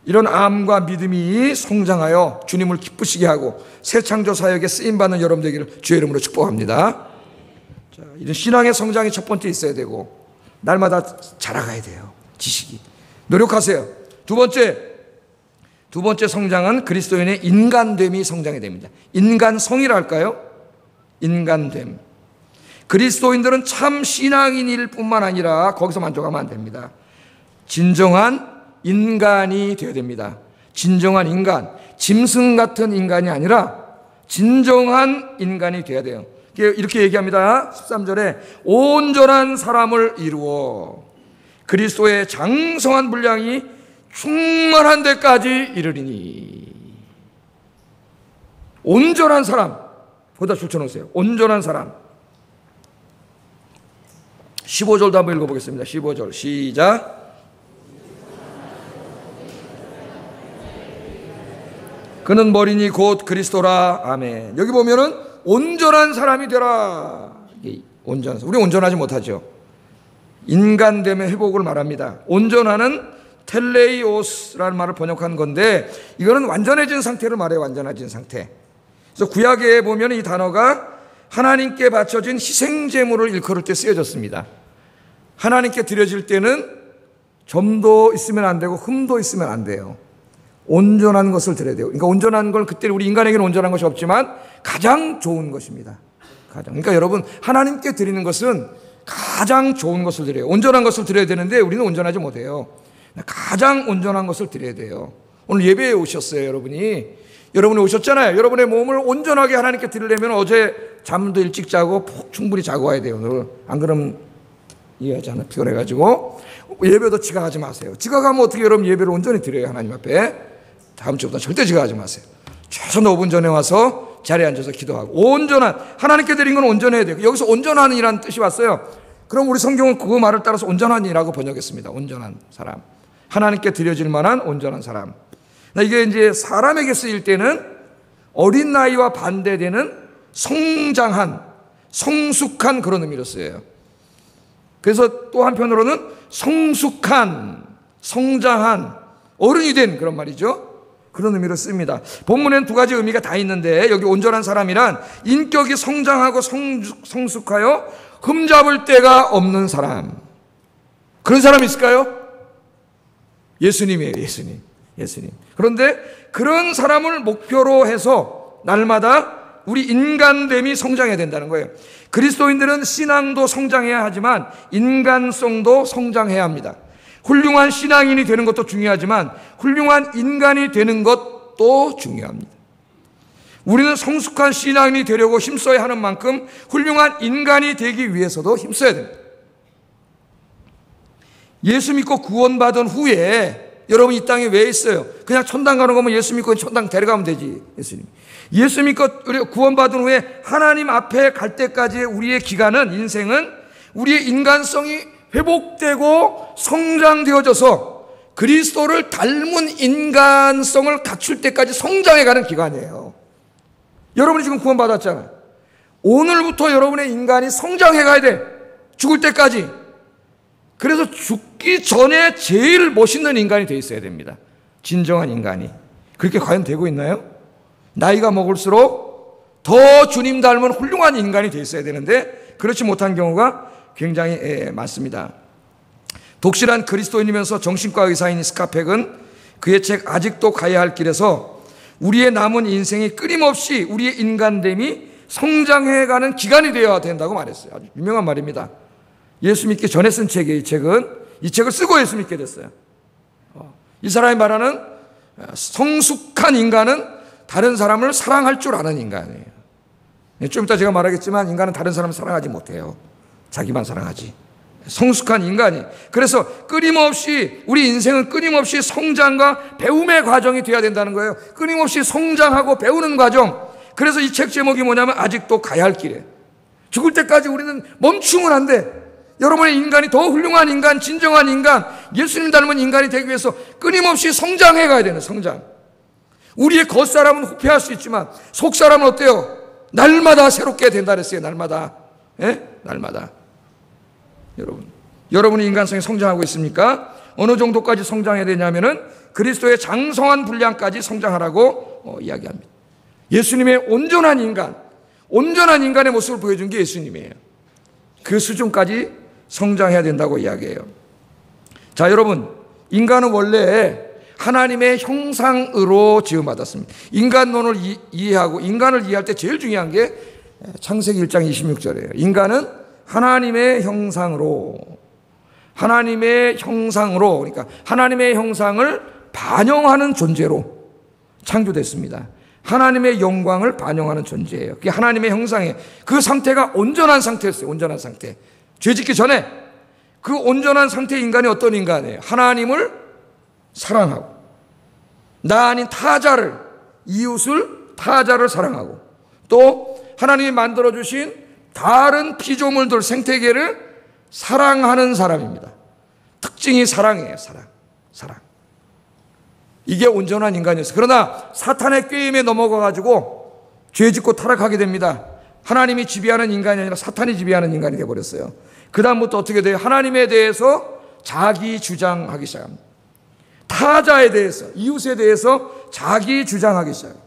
이런 암과 믿음이 성장하여 주님을 기쁘시게 하고 새 창조 사역에 쓰임받는 여러분 되기를 주의 이름으로 축복합니다. 자, 이런 신앙의 성장이 첫 번째 있어야 되고 날마다 자라가야 돼요. 지식이. 노력하세요. 두 번째 성장은 그리스도인의 인간됨이 성장이 됩니다. 인간성이라 할까요? 인간됨. 그리스도인들은 참 신앙인일 뿐만 아니라 거기서 만족하면 안 됩니다. 진정한 인간이 되어야 됩니다. 진정한 인간. 짐승 같은 인간이 아니라 진정한 인간이 되어야 돼요. 이렇게 얘기합니다. 13절에 온전한 사람을 이루어 그리스도의 장성한 분량이 충만한 데까지 이르리니. 온전한 사람. 거기다 줄쳐놓으세요. 온전한 사람. 15절도 한번 읽어보겠습니다. 15절 시작. 그는 머리니 곧 그리스도라. 아멘. 여기 보면은 온전한 사람이 되라. 온전한 사람. 우리 온전하지 못하죠. 인간됨의 회복을 말합니다. 온전하는 텔레이오스라는 말을 번역한 건데 이거는 완전해진 상태를 말해요. 완전해진 상태. 그래서 구약에 보면 이 단어가 하나님께 바쳐진 희생제물을 일컬을 때 쓰여졌습니다. 하나님께 드려질 때는 점도 있으면 안 되고 흠도 있으면 안 돼요. 온전한 것을 드려야 돼요. 그러니까 온전한 걸 그때 우리 인간에게는 온전한 것이 없지만 가장 좋은 것입니다. 그러니까 여러분 하나님께 드리는 것은 가장 좋은 것을 드려요. 온전한 것을 드려야 되는데 우리는 온전하지 못해요. 가장 온전한 것을 드려야 돼요. 오늘 예배에 오셨어요, 여러분이. 여러분이 오셨잖아요. 여러분의 몸을 온전하게 하나님께 드리려면 어제 잠도 일찍 자고 푹 충분히 자고 와야 돼요. 안 그러면 이해하지 않아. 피곤해가지고. 예배도 지각하지 마세요. 지각하면 어떻게 여러분 예배를 온전히 드려요, 하나님 앞에. 다음 주부터 절대 지각하지 마세요. 최소한 5분 전에 와서 자리에 앉아서 기도하고. 온전한, 하나님께 드린 건 온전해야 돼요. 여기서 온전한이라는 뜻이 왔어요. 그럼 우리 성경은 그 말을 따라서 온전한이라고 번역했습니다. 온전한 사람, 하나님께 드려질 만한 온전한 사람. 이게 이제 사람에게 쓰일 때는 어린 나이와 반대되는 성장한, 성숙한 그런 의미로 쓰여요. 그래서 또 한편으로는 성숙한, 성장한, 어른이 된 그런 말이죠. 그런 의미로 씁니다. 본문엔 두 가지 의미가 다 있는데, 여기 온전한 사람이란 인격이 성장하고 성숙하여 흠잡을 데가 없는 사람. 그런 사람이 있을까요? 예수님이에요. 예수님. 그런데 그런 사람을 목표로 해서 날마다 우리 인간됨이 성장해야 된다는 거예요. 그리스도인들은 신앙도 성장해야 하지만 인간성도 성장해야 합니다. 훌륭한 신앙인이 되는 것도 중요하지만 훌륭한 인간이 되는 것도 중요합니다. 우리는 성숙한 신앙인이 되려고 힘써야 하는 만큼 훌륭한 인간이 되기 위해서도 힘써야 됩니다. 예수 믿고 구원받은 후에 여러분 이 땅에 왜 있어요? 그냥 천당 가는 거면 예수 믿고 천당 데려가면 되지. 예수 믿고 우리가 구원받은 후에 하나님 앞에 갈 때까지의 우리의 기간은, 인생은 우리의 인간성이 회복되고 성장되어져서 그리스도를 닮은 인간성을 갖출 때까지 성장해가는 기간이에요. 여러분이 지금 구원받았잖아요. 오늘부터 여러분의 인간이 성장해가야 돼. 죽을 때까지. 그래서 죽기 전에 제일 멋있는 인간이 돼 있어야 됩니다. 진정한 인간이. 그렇게 과연 되고 있나요? 나이가 먹을수록 더 주님 닮은 훌륭한 인간이 돼 있어야 되는데 그렇지 못한 경우가 굉장히 많습니다. 독실한 그리스도인이면서 정신과 의사인 스카펙은 그의 책 아직도 가야 할 길에서 우리의 남은 인생이 끊임없이 우리의 인간됨이 성장해가는 기간이 되어야 된다고 말했어요. 아주 유명한 말입니다. 예수 믿기 전에 쓴 책이에요. 이 책을 쓰고 예수 믿게 됐어요. 이 사람이 말하는 성숙한 인간은 다른 사람을 사랑할 줄 아는 인간이에요. 좀 이따 제가 말하겠지만 인간은 다른 사람을 사랑하지 못해요. 자기만 사랑하지. 성숙한 인간이. 그래서 끊임없이 우리 인생은 끊임없이 성장과 배움의 과정이 되어야 된다는 거예요. 끊임없이 성장하고 배우는 과정. 그래서 이 책 제목이 뭐냐면 아직도 가야 할 길에. 죽을 때까지 우리는 멈추면 안 돼. 여러분의 인간이 더 훌륭한 인간, 진정한 인간, 예수님 닮은 인간이 되기 위해서 끊임없이 성장해 가야 되는 성장. 우리의 겉사람은 후패할 수 있지만 속사람은 어때요? 날마다 새롭게 된다 그랬어요. 날마다. 예? 날마다. 여러분의 인간성이 성장하고 있습니까? 어느 정도까지 성장해야 되냐면은 그리스도의 장성한 분량까지 성장하라고 이야기합니다. 예수님의 온전한 인간의 모습을 보여준 게 예수님이에요. 그 수준까지 성장해야 된다고 이야기해요. 자, 여러분, 인간은 원래 하나님의 형상으로 지음받았습니다. 인간론을 이해하고 인간을 이해할 때 제일 중요한 게 창세기 1장 26절이에요. 인간은 하나님의 형상으로, 그러니까 하나님의 형상을 반영하는 존재로 창조됐습니다. 하나님의 영광을 반영하는 존재예요. 그게 하나님의 형상이에요. 그 상태가 온전한 상태였어요. 온전한 상태. 죄 짓기 전에 그 온전한 상태의 인간이 어떤 인간이에요? 하나님을 사랑하고 나 아닌 타자를, 이웃을, 타자를 사랑하고 또 하나님이 만들어주신 다른 피조물들, 생태계를 사랑하는 사람입니다. 특징이 사랑이에요. 사랑. 이게 온전한 인간이었어요. 그러나 사탄의 꾀임에 넘어가가지고 죄 짓고 타락하게 됩니다. 하나님이 지배하는 인간이 아니라 사탄이 지배하는 인간이 되어버렸어요. 그 다음부터 어떻게 돼요? 하나님에 대해서 자기 주장하기 시작합니다. 타자에 대해서, 이웃에 대해서 자기 주장하기 시작해요.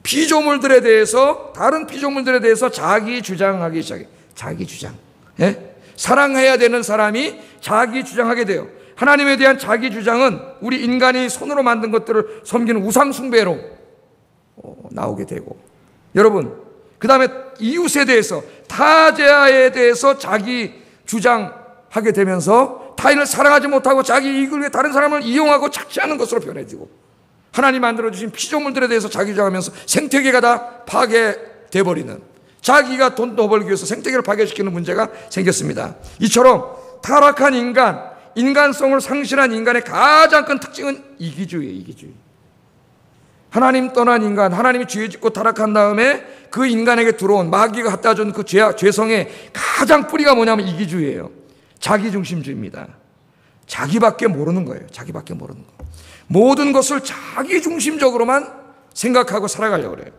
피조물들에 대해서, 다른 피조물들에 대해서 자기 주장하기 시작해요. 자기 주장. 예? 사랑해야 되는 사람이 자기 주장하게 돼요. 하나님에 대한 자기 주장은 우리 인간이 손으로 만든 것들을 섬기는 우상 숭배로 나오게 되고, 여러분, 그 다음에 이웃에 대해서, 타자에 대해서 자기 주장하게 되면서 타인을 사랑하지 못하고 자기 이익을 위해 다른 사람을 이용하고 착취하는 것으로 변해지고, 하나님 만들어주신 피조물들에 대해서 자기 주장하면서 생태계가 다 파괴돼 버리는, 자기가 돈 더 벌기 위해서 생태계를 파괴시키는 문제가 생겼습니다. 이처럼 타락한 인간성을 상실한 인간의 가장 큰 특징은 이기주의예요. 이기주의. 하나님 떠난 인간, 하나님이 죄 짓고 타락한 다음에 그 인간에게 들어온 마귀가 갖다 준 그 죄성의 가장 뿌리가 뭐냐면 이기주의예요. 자기중심주의입니다. 자기밖에 모르는 거예요. 자기밖에 모르는 거. 모든 것을 자기중심적으로만 생각하고 살아가려고 그래요.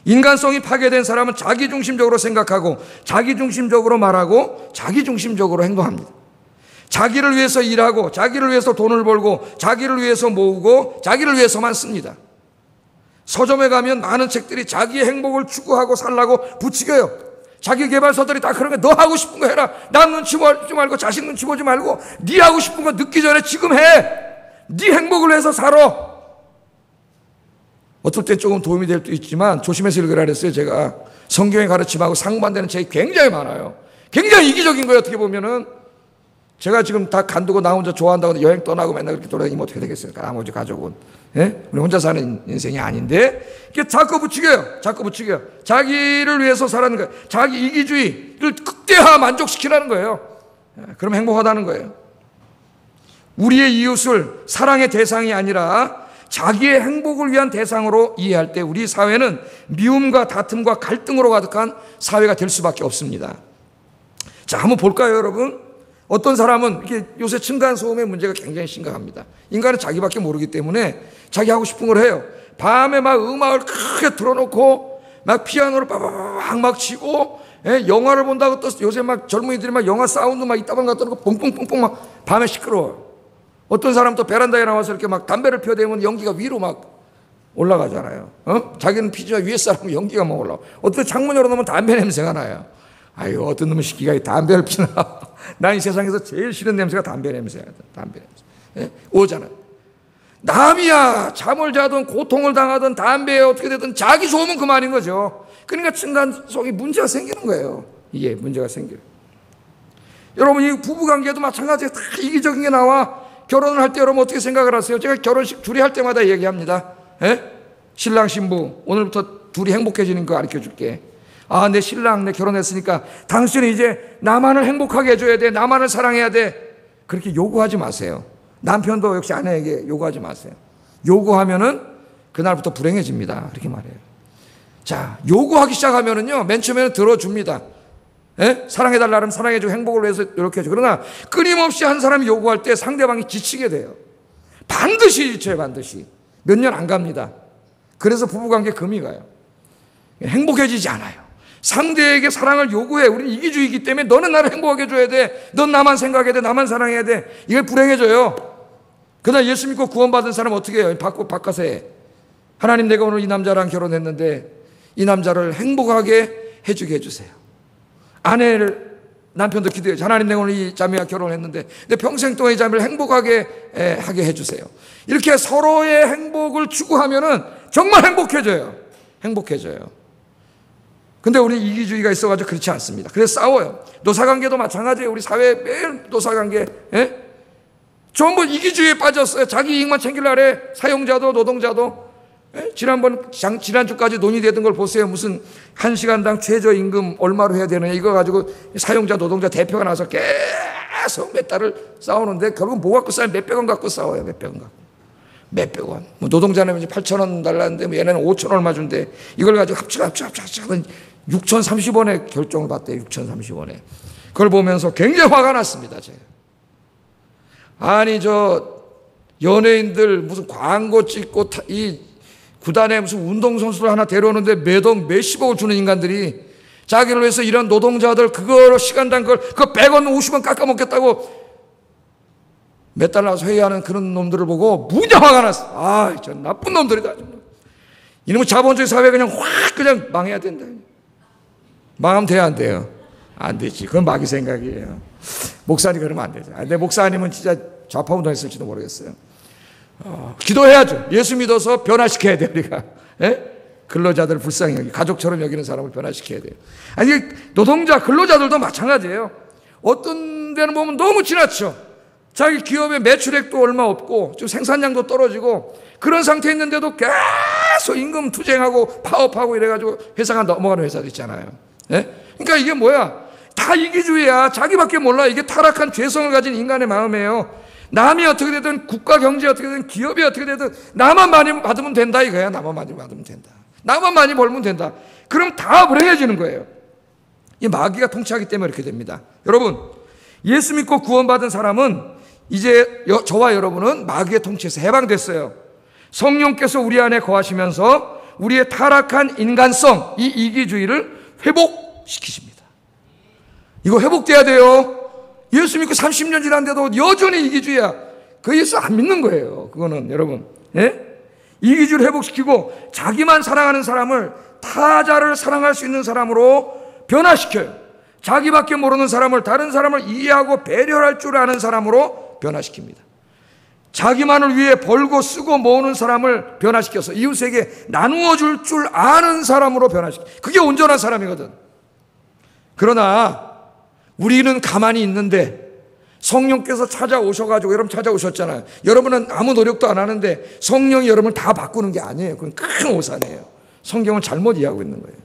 인간성이 파괴된 사람은 자기중심적으로 생각하고 자기중심적으로 말하고 자기중심적으로 행동합니다. 자기를 위해서 일하고 자기를 위해서 돈을 벌고 자기를 위해서 모으고 자기를 위해서만 씁니다. 서점에 가면 많은 책들이 자기의 행복을 추구하고 살라고 부추겨요. 자기 개발서들이 다 그런 거, 너 하고 싶은 거 해라. 남 눈치 보지 말고 자식 눈치 보지 말고 네 하고 싶은 거 늦기 전에 지금 해. 네 행복을 위해서 살아. 어떨 때 조금 도움이 될 수도 있지만 조심해서 읽으라 그랬어요. 제가 성경의 가르침하고 상반되는 책이 굉장히 많아요. 굉장히 이기적인 거예요. 어떻게 보면은 제가 지금 다 간두고 나 혼자 좋아한다고 여행 떠나고 맨날 그렇게 돌아다니면 어떻게 되겠습니까? 나머지 가족은. 예? 우리 혼자 사는 인생이 아닌데 이게 자꾸 부추겨요. 자꾸 부추겨요. 자기를 위해서 살아는 거예요. 자기 이기주의를 극대화 만족시키라는 거예요. 그럼 행복하다는 거예요. 우리의 이웃을 사랑의 대상이 아니라 자기의 행복을 위한 대상으로 이해할 때 우리 사회는 미움과 다툼과 갈등으로 가득한 사회가 될 수밖에 없습니다. 자, 한번 볼까요, 여러분? 어떤 사람은 이렇게 요새 층간소음의 문제가 굉장히 심각합니다. 인간은 자기밖에 모르기 때문에 자기 하고 싶은 걸 해요. 밤에 막 음악을 크게 틀어놓고 막 피아노를 빠바박 막 치고 영화를 본다고 또 요새 막 젊은이들이 막 영화 사운드 막 이따방 갖다 놓고 뽕뽕뽕뽕 막 밤에 시끄러워요. 어떤 사람 또 베란다에 나와서 이렇게 막 담배를 피워대면 연기가 위로 막 올라가잖아요. 자기는 피지만 위에 사람은 연기가 막 올라와. 어떤 창문 열어놓으면 담배 냄새가 나요. 아유, 어떤 놈의 시기가 담배를 피나. 난 이 세상에서 제일 싫은 냄새가 담배 냄새야. 담배 냄새. 오잖아요. 남이야 잠을 자든 고통을 당하든 담배에 어떻게 되든 자기 좋으면 그만인 거죠. 그러니까 층간소음이 문제가 생기는 거예요. 이게 문제가 생겨요. 여러분, 이 부부관계도 마찬가지예요. 다 이기적인 게 나와. 결혼을 할 때 여러분 어떻게 생각을 하세요? 제가 결혼식 둘이 할 때마다 얘기합니다. 신랑 신부 오늘부터 둘이 행복해지는 거 가르쳐줄게. 아, 내 신랑 내 결혼했으니까 당신은 이제 나만을 행복하게 해줘야 돼. 나만을 사랑해야 돼. 그렇게 요구하지 마세요. 남편도 역시 아내에게 요구하지 마세요. 요구하면은 그날부터 불행해집니다. 그렇게 말해요. 자, 요구하기 시작하면은요, 맨 처음에는 들어줍니다. 사랑해달라면 사랑해주고 행복을 위해서 이렇게 해줘. 그러나 끊임없이 한 사람이 요구할 때 상대방이 지치게 돼요. 반드시 지쳐요. 반드시. 몇 년 안 갑니다. 그래서 부부관계 금이 가요. 행복해지지 않아요. 상대에게 사랑을 요구해. 우리는 이기주의이기 때문에 너는 나를 행복하게 해줘야 돼. 넌 나만 생각해야 돼. 나만 사랑해야 돼. 이게 불행해져요. 그러나 예수 믿고 구원받은 사람은 어떻게 해요? 바꿔서 해. 하나님, 내가 오늘 이 남자랑 결혼했는데 이 남자를 행복하게 해주게 해주세요. 아내를, 남편도 기도해요. 하나님, 내가 오늘 이 자매와 결혼했는데 내 평생 동안 이 자매를 행복하게 하게 해주세요. 이렇게 서로의 행복을 추구하면은 정말 행복해져요. 행복해져요. 근데 우리 이기주의가 있어가지고 그렇지 않습니다. 그래서 싸워요. 노사관계도 마찬가지예요. 우리 사회 매일 노사관계. 전부 이기주의에 빠졌어요. 자기 이익만 챙기려래. 사용자도 노동자도. 지난주까지 논의되던 걸 보세요. 무슨 1시간당 최저임금 얼마로 해야 되느냐 이거 가지고 사용자 노동자 대표가 나와서 계속 몇 달을 싸우는데 결국 뭐 갖고 싸워요? 몇백 원 갖고 싸워요. 몇백 원 갖고. 몇백 원. 뭐 노동자는 이제 8,000원 달라는데 뭐 얘네는 5,000원 얼마 준대. 이걸 가지고 합치면 6,030원에 결정을 받대요. 6,030원에. 그걸 보면서 굉장히 화가 났습니다. 제가. 아니, 연예인들 무슨 광고 찍고 이 구단에 무슨 운동선수를 하나 데려오는데 매동 몇십억을 주는 인간들이 자기를 위해서 이런 노동자들 그거로 시간당 그거 100원 50원 깎아먹겠다고 몇 달 나와서 회의하는 그런 놈들을 보고 무지하게 화가 났어. 아, 저 나쁜 놈들이다. 이놈의 자본주의 사회 그냥 확 그냥 망해야 된다. 망하면 돼야 안 돼요? 안 되지. 그건 마귀 생각이에요. 목사님 그러면 안 되죠. 근데 목사님은 진짜 좌파 운동했을지도 모르겠어요. 기도해야죠. 예수 믿어서 변화시켜야 돼요, 우리가. 근로자들 불쌍히 여기 가족처럼 여기는 사람을 변화시켜야 돼요. 아니, 노동자 근로자들도 마찬가지예요. 어떤 데는 보면 너무 지나쳐. 자기 기업의 매출액도 얼마 없고 지금 생산량도 떨어지고 그런 상태에 있는데도 계속 임금 투쟁하고 파업하고 이래가지고 회사가 넘어가는 회사도 있잖아요. 그러니까 이게 뭐야? 다 이기주의야. 자기밖에 몰라. 이게 타락한 죄성을 가진 인간의 마음이에요. 남이 어떻게 되든 국가 경제 어떻게 되든 기업이 어떻게 되든 나만 많이 받으면 된다 이거야. 나만 많이 받으면 된다. 나만 많이 벌면 된다. 그럼 다 불행해지는 거예요. 이 마귀가 통치하기 때문에 이렇게 됩니다. 여러분, 예수 믿고 구원받은 사람은 이제 저와 여러분은 마귀의 통치에서 해방됐어요. 성령께서 우리 안에 거하시면서 우리의 타락한 인간성, 이 이기주의를 회복시키십니다. 이거 회복돼야 돼요. 예수 믿고 30년 지났는데도 여전히 이기주의야. 그 예수 안 믿는 거예요. 그거는 여러분, 예? 이기주의를 회복시키고 자기만 사랑하는 사람을 타자를 사랑할 수 있는 사람으로 변화시켜요. 자기밖에 모르는 사람을 다른 사람을 이해하고 배려할 줄 아는 사람으로 변화시킵니다. 자기만을 위해 벌고 쓰고 모으는 사람을 변화시켜서 이웃에게 나누어 줄 줄 아는 사람으로 변화시켜. 그게 온전한 사람이거든. 그러나 우리는 가만히 있는데 성령께서 찾아오셔가지고, 여러분 찾아오셨잖아요. 여러분은 아무 노력도 안 하는데 성령이 여러분을 다 바꾸는 게 아니에요. 그건 큰 오산이에요. 성경을 잘못 이해하고 있는 거예요.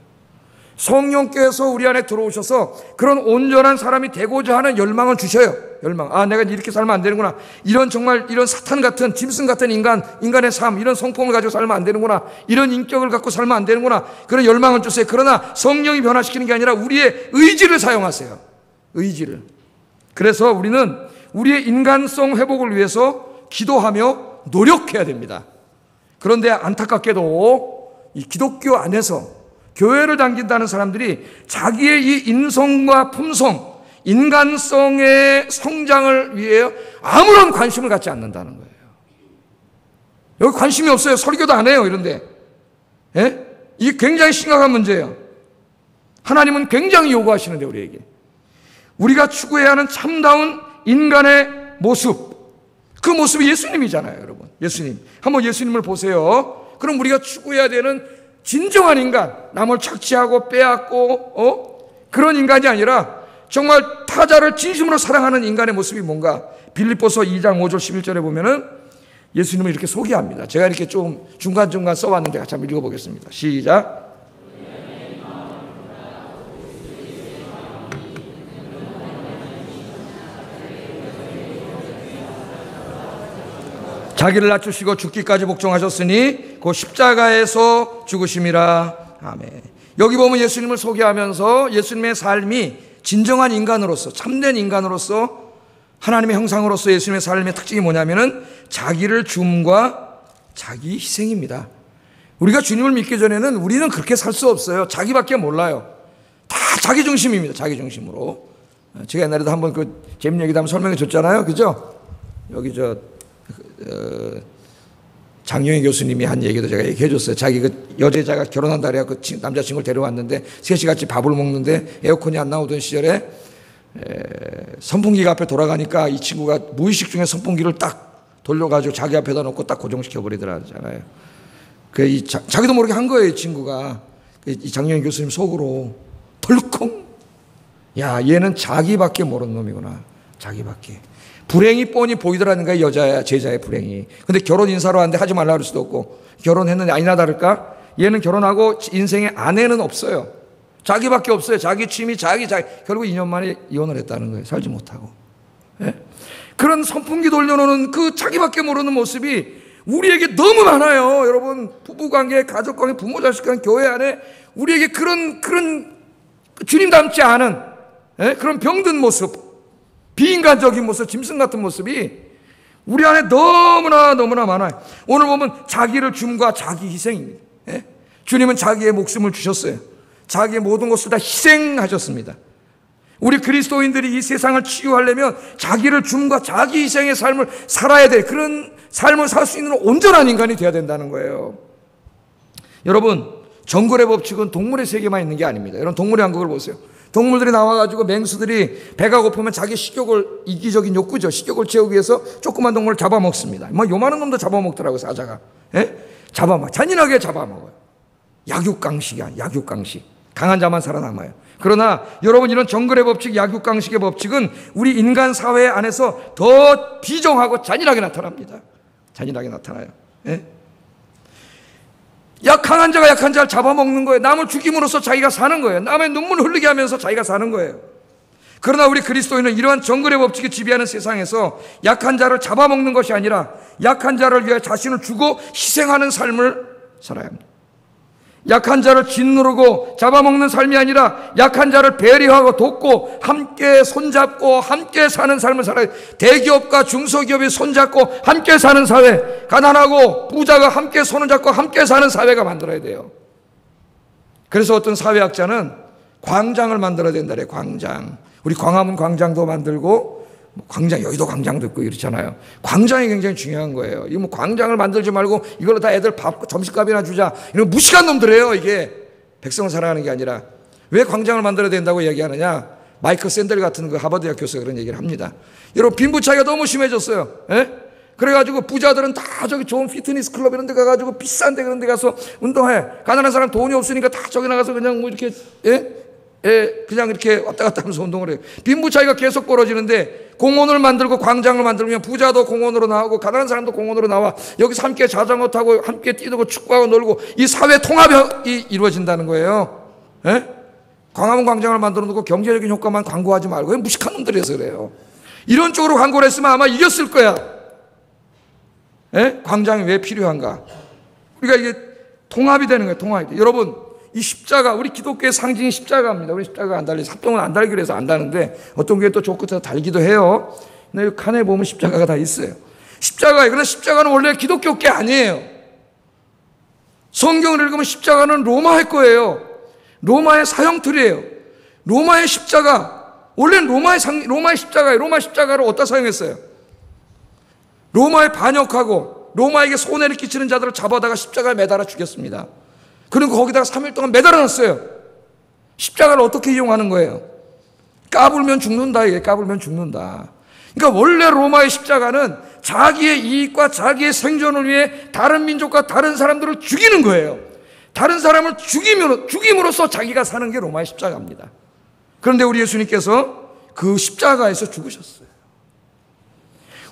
성령께서 우리 안에 들어오셔서 그런 온전한 사람이 되고자 하는 열망을 주셔요. 열망. 아, 내가 이렇게 살면 안 되는구나. 이런 정말 이런 사탄 같은, 짐승 같은 인간의 삶, 이런 성품을 가지고 살면 안 되는구나. 이런 인격을 갖고 살면 안 되는구나. 그런 열망을 주세요. 그러나 성령이 변화시키는 게 아니라 우리의 의지를 사용하세요. 의지를. 그래서 우리는 우리의 인간성 회복을 위해서 기도하며 노력해야 됩니다. 그런데 안타깝게도 이 기독교 안에서 교회를 다닌다는 사람들이 자기의 이 인성과 품성, 인간성의 성장을 위해 아무런 관심을 갖지 않는다는 거예요. 여기 관심이 없어요. 설교도 안 해요. 이런데. 예? 이게 굉장히 심각한 문제예요. 하나님은 굉장히 요구하시는데 우리에게. 우리가 추구해야 하는 참다운 인간의 모습, 그 모습이 예수님이잖아요. 여러분, 예수님. 한번 예수님을 보세요. 그럼 우리가 추구해야 되는 진정한 인간, 남을 착취하고 빼앗고 그런 인간이 아니라 정말 타자를 진심으로 사랑하는 인간의 모습이 뭔가. 빌립보서 2장 5절 11절에 보면은 예수님을 이렇게 소개합니다. 제가 이렇게 좀 중간중간 써왔는데 같이 한번 읽어보겠습니다. 시작. 자기를 낮추시고 죽기까지 복종하셨으니 그 십자가에서 죽으심이라. 아멘. 여기 보면 예수님을 소개하면서 예수님의 삶이 진정한 인간으로서, 참된 인간으로서, 하나님의 형상으로서 예수님의 삶의 특징이 뭐냐면은 자기를 줌과 자기 희생입니다. 우리가 주님을 믿기 전에는 우리는 그렇게 살 수 없어요. 자기밖에 몰라요. 다 자기 중심입니다. 자기 중심으로. 제가 옛날에도 한번 그 재밌는 얘기도 한번 설명해 줬잖아요. 그죠? 여기 장영희 교수님이 한 얘기도 제가 얘기해 줬어요. 자기 그 여제자가 결혼한다 그래야 그 남자친구를 데려왔는데 셋이 같이 밥을 먹는데 에어컨이 안 나오던 시절에 선풍기가 앞에 돌아가니까 이 친구가 무의식 중에 선풍기를 딱 돌려가지고 자기 앞에다 놓고 딱 고정시켜 버리더라잖아요. 자기도 모르게 한 거예요, 이 친구가. 이 장영희 교수님 속으로 덜컹. 야, 얘는 자기밖에 모르는 놈이구나. 자기밖에. 불행이 뻔히 보이더라는 거야, 여자야, 제자의 불행이. 근데 결혼 인사로 하는데 하지 말라 그럴 수도 없고, 결혼했는데 아니나 다를까? 얘는 결혼하고 인생에 아내는 없어요. 자기밖에 없어요. 자기 취미, 자기. 결국 2년 만에 이혼을 했다는 거예요. 살지 못하고. 예? 그런 선풍기 돌려놓는 그 자기밖에 모르는 모습이 우리에게 너무 많아요. 여러분, 부부관계, 가족관계, 부모 자식관, 교회 안에 우리에게 그런 주님 닮지 않은, 예? 그런 병든 모습, 비인간적인 모습, 짐승 같은 모습이 우리 안에 너무나 많아요. 오늘 보면 자기를 줌과 자기 희생입니다. 예? 주님은 자기의 목숨을 주셨어요. 자기의 모든 것을 다 희생하셨습니다. 우리 그리스도인들이 이 세상을 치유하려면 자기를 줌과 자기 희생의 삶을 살아야 돼. 그런 삶을 살 수 있는 온전한 인간이 되어야 된다는 거예요. 여러분, 정글의 법칙은 동물의 세계만 있는 게 아닙니다. 여러분, 동물의 왕국을 보세요. 동물들이 나와가지고 맹수들이 배가 고프면 자기 식욕을, 이기적인 욕구죠. 식욕을 채우기 위해서 조그만 동물을 잡아먹습니다. 뭐 요만한 놈도 잡아먹더라고요, 사자가. 예? 잔인하게 잡아먹어요. 약육강식이야, 약육강식. 강한 자만 살아남아요. 그러나 여러분, 이런 정글의 법칙, 약육강식의 법칙은 우리 인간 사회 안에서 더 비정하고 잔인하게 나타납니다. 잔인하게 나타나요. 예? 강한 자가 약한 자를 잡아먹는 거예요. 남을 죽임으로써 자기가 사는 거예요. 남의 눈물 흘리게 하면서 자기가 사는 거예요. 그러나 우리 그리스도인은 이러한 정글의 법칙이 지배하는 세상에서 약한 자를 잡아먹는 것이 아니라 약한 자를 위해 자신을 주고 희생하는 삶을 살아야 합니다. 약한 자를 짓누르고 잡아먹는 삶이 아니라 약한 자를 배려하고 돕고 함께 손잡고 함께 사는 삶을 살아야 해요. 대기업과 중소기업이 손잡고 함께 사는 사회, 가난하고 부자가 함께 손을 잡고 함께 사는 사회가 만들어야 돼요. 그래서 어떤 사회학자는 광장을 만들어야 된다 그래요. 광장. 우리 광화문 광장도 만들고 광장, 여의도 광장도 있고 이렇잖아요. 광장이 굉장히 중요한 거예요. 이거 뭐 광장을 만들지 말고 이걸로 다 애들 밥, 점심값이나 주자. 이런 무식한 놈들이에요. 이게 백성을 사랑하는 게 아니라. 왜 광장을 만들어야 된다고 얘기하느냐? 마이클 샌델 같은 그 하버드 대학 교수가 그런 얘기를 합니다. 여러분, 빈부 차이가 너무 심해졌어요. 예? 그래가지고 부자들은 다 저기 좋은 피트니스 클럽 이런 데 가가지고 비싼 데 그런 데 가서 운동해. 가난한 사람 돈이 없으니까 다 저기 나가서 그냥 뭐 이렇게, 그냥 이렇게 왔다 갔다 하면서 운동을 해요. 빈부 차이가 계속 벌어지는데 공원을 만들고 광장을 만들면 부자도 공원으로 나오고 가난한 사람도 공원으로 나와 여기서 함께 자전거 타고 함께 뛰고 축구하고 놀고 이 사회 통합이 이루어진다는 거예요. 광화문 광장을 만들어 놓고 경제적인 효과만 광고하지 말고 무식한 놈들이어서 그래요. 이런 쪽으로 광고를 했으면 아마 이겼을 거야. 광장이 왜 필요한가? 우리가 이게 통합이 되는 거예요. 통합이. 여러분, 이 십자가, 우리 기독교의 상징이 십자가입니다. 우리 십자가가 안 달려서 합동은 안 달기로 해서 안 다는데 어떤 교회 또 저 끝에서 달기도 해요. 근데 칸에 보면 십자가가 다 있어요. 십자가에. 그러나 십자가는 원래 기독교 게 아니에요. 성경을 읽으면 십자가는 로마의 거예요. 로마의 사형틀이에요. 로마의 십자가. 원래는 로마의 십자가예요. 로마 십자가를 어디다 사용했어요? 로마에 반역하고 로마에게 손해를 끼치는 자들을 잡아다가 십자가에 매달아 죽였습니다. 그리고 거기다가 3일 동안 매달아놨어요. 십자가를 어떻게 이용하는 거예요? 까불면 죽는다. 이게 까불면 죽는다. 그러니까 원래 로마의 십자가는 자기의 이익과 자기의 생존을 위해 다른 민족과 다른 사람들을 죽이는 거예요. 다른 사람을 죽임으로써 자기가 사는 게 로마의 십자가입니다. 그런데 우리 예수님께서 그 십자가에서 죽으셨어요.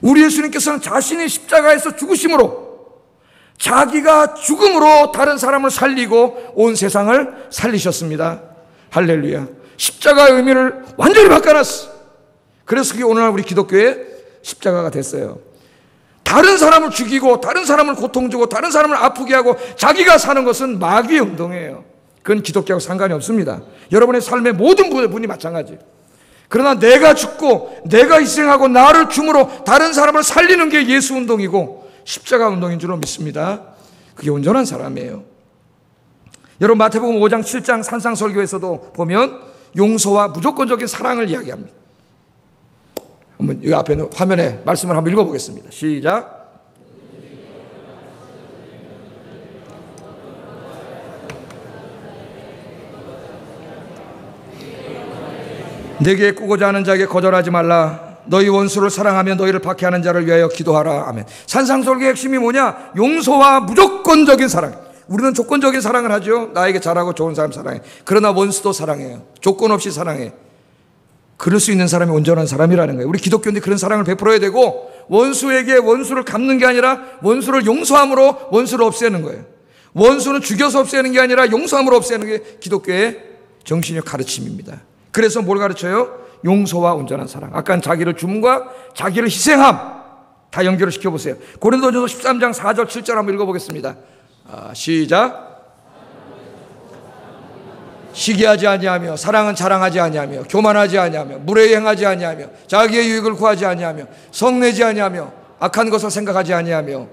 우리 예수님께서는 자신이 십자가에서 죽으심으로 자기가 죽음으로 다른 사람을 살리고 온 세상을 살리셨습니다. 할렐루야. 십자가의 의미를 완전히 바꿔놨어. 그래서 그게 오늘날 우리 기독교의 십자가가 됐어요. 다른 사람을 죽이고 다른 사람을 고통 주고 다른 사람을 아프게 하고 자기가 사는 것은 마귀의 운동이에요. 그건 기독교하고 상관이 없습니다. 여러분의 삶의 모든 분이 마찬가지예요. 그러나 내가 죽고 내가 희생하고 나를 줌으로 다른 사람을 살리는 게 예수 운동이고 십자가 운동인 줄로 믿습니다. 그게 온전한 사람이에요. 여러분, 마태복음 5장 7장 산상설교에서도 보면 용서와 무조건적인 사랑을 이야기합니다. 한번 이 앞에 화면에 말씀을 한번 읽어보겠습니다. 시작. 내게 꾸고자 하는 자에게 거절하지 말라. 너희 원수를 사랑하며 너희를 박해하는 자를 위하여 기도하라. 아멘. 산상설교의 핵심이 뭐냐? 용서와 무조건적인 사랑. 우리는 조건적인 사랑을 하죠. 나에게 잘하고 좋은 사람 사랑해. 그러나 원수도 사랑해요. 조건 없이 사랑해. 그럴 수 있는 사람이 온전한 사람이라는 거예요. 우리 기독교인들이 그런 사랑을 베풀어야 되고, 원수에게 원수를 갚는 게 아니라 원수를 용서함으로 원수를 없애는 거예요. 원수는 죽여서 없애는 게 아니라 용서함으로 없애는 게 기독교의 정신적 가르침입니다. 그래서 뭘 가르쳐요? 용서와 온전한 사랑. 아까 자기를 줌과 자기를 희생함 다 연결을 시켜보세요. 고린도전서 13장 4절 7절 한번 읽어보겠습니다. 시작. 시기하지 아니하며 사랑은 자랑하지 아니하며 교만하지 아니하며 무례히 행하지 아니하며 자기의 유익을 구하지 아니하며 성내지 아니하며 악한 것을 생각하지 아니하며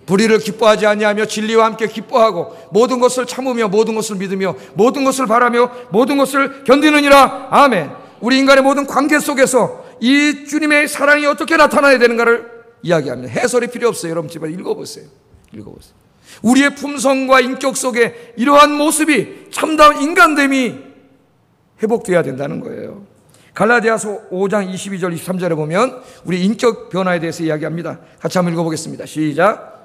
불의를 기뻐하지 아니하며 진리와 함께 기뻐하고 모든 것을 참으며 모든 것을 믿으며 모든 것을 바라며 모든 것을 견디느니라. 아멘. 우리 인간의 모든 관계 속에서 이 주님의 사랑이 어떻게 나타나야 되는가를 이야기합니다. 해설이 필요 없어요. 여러분 집에 읽어보세요. 우리의 품성과 인격 속에 이러한 모습이 참다운 인간됨이 회복되어야 된다는 거예요. 갈라디아서 5장 22절 23절에 보면 우리 인격 변화에 대해서 이야기합니다. 같이 한번 읽어보겠습니다. 시작.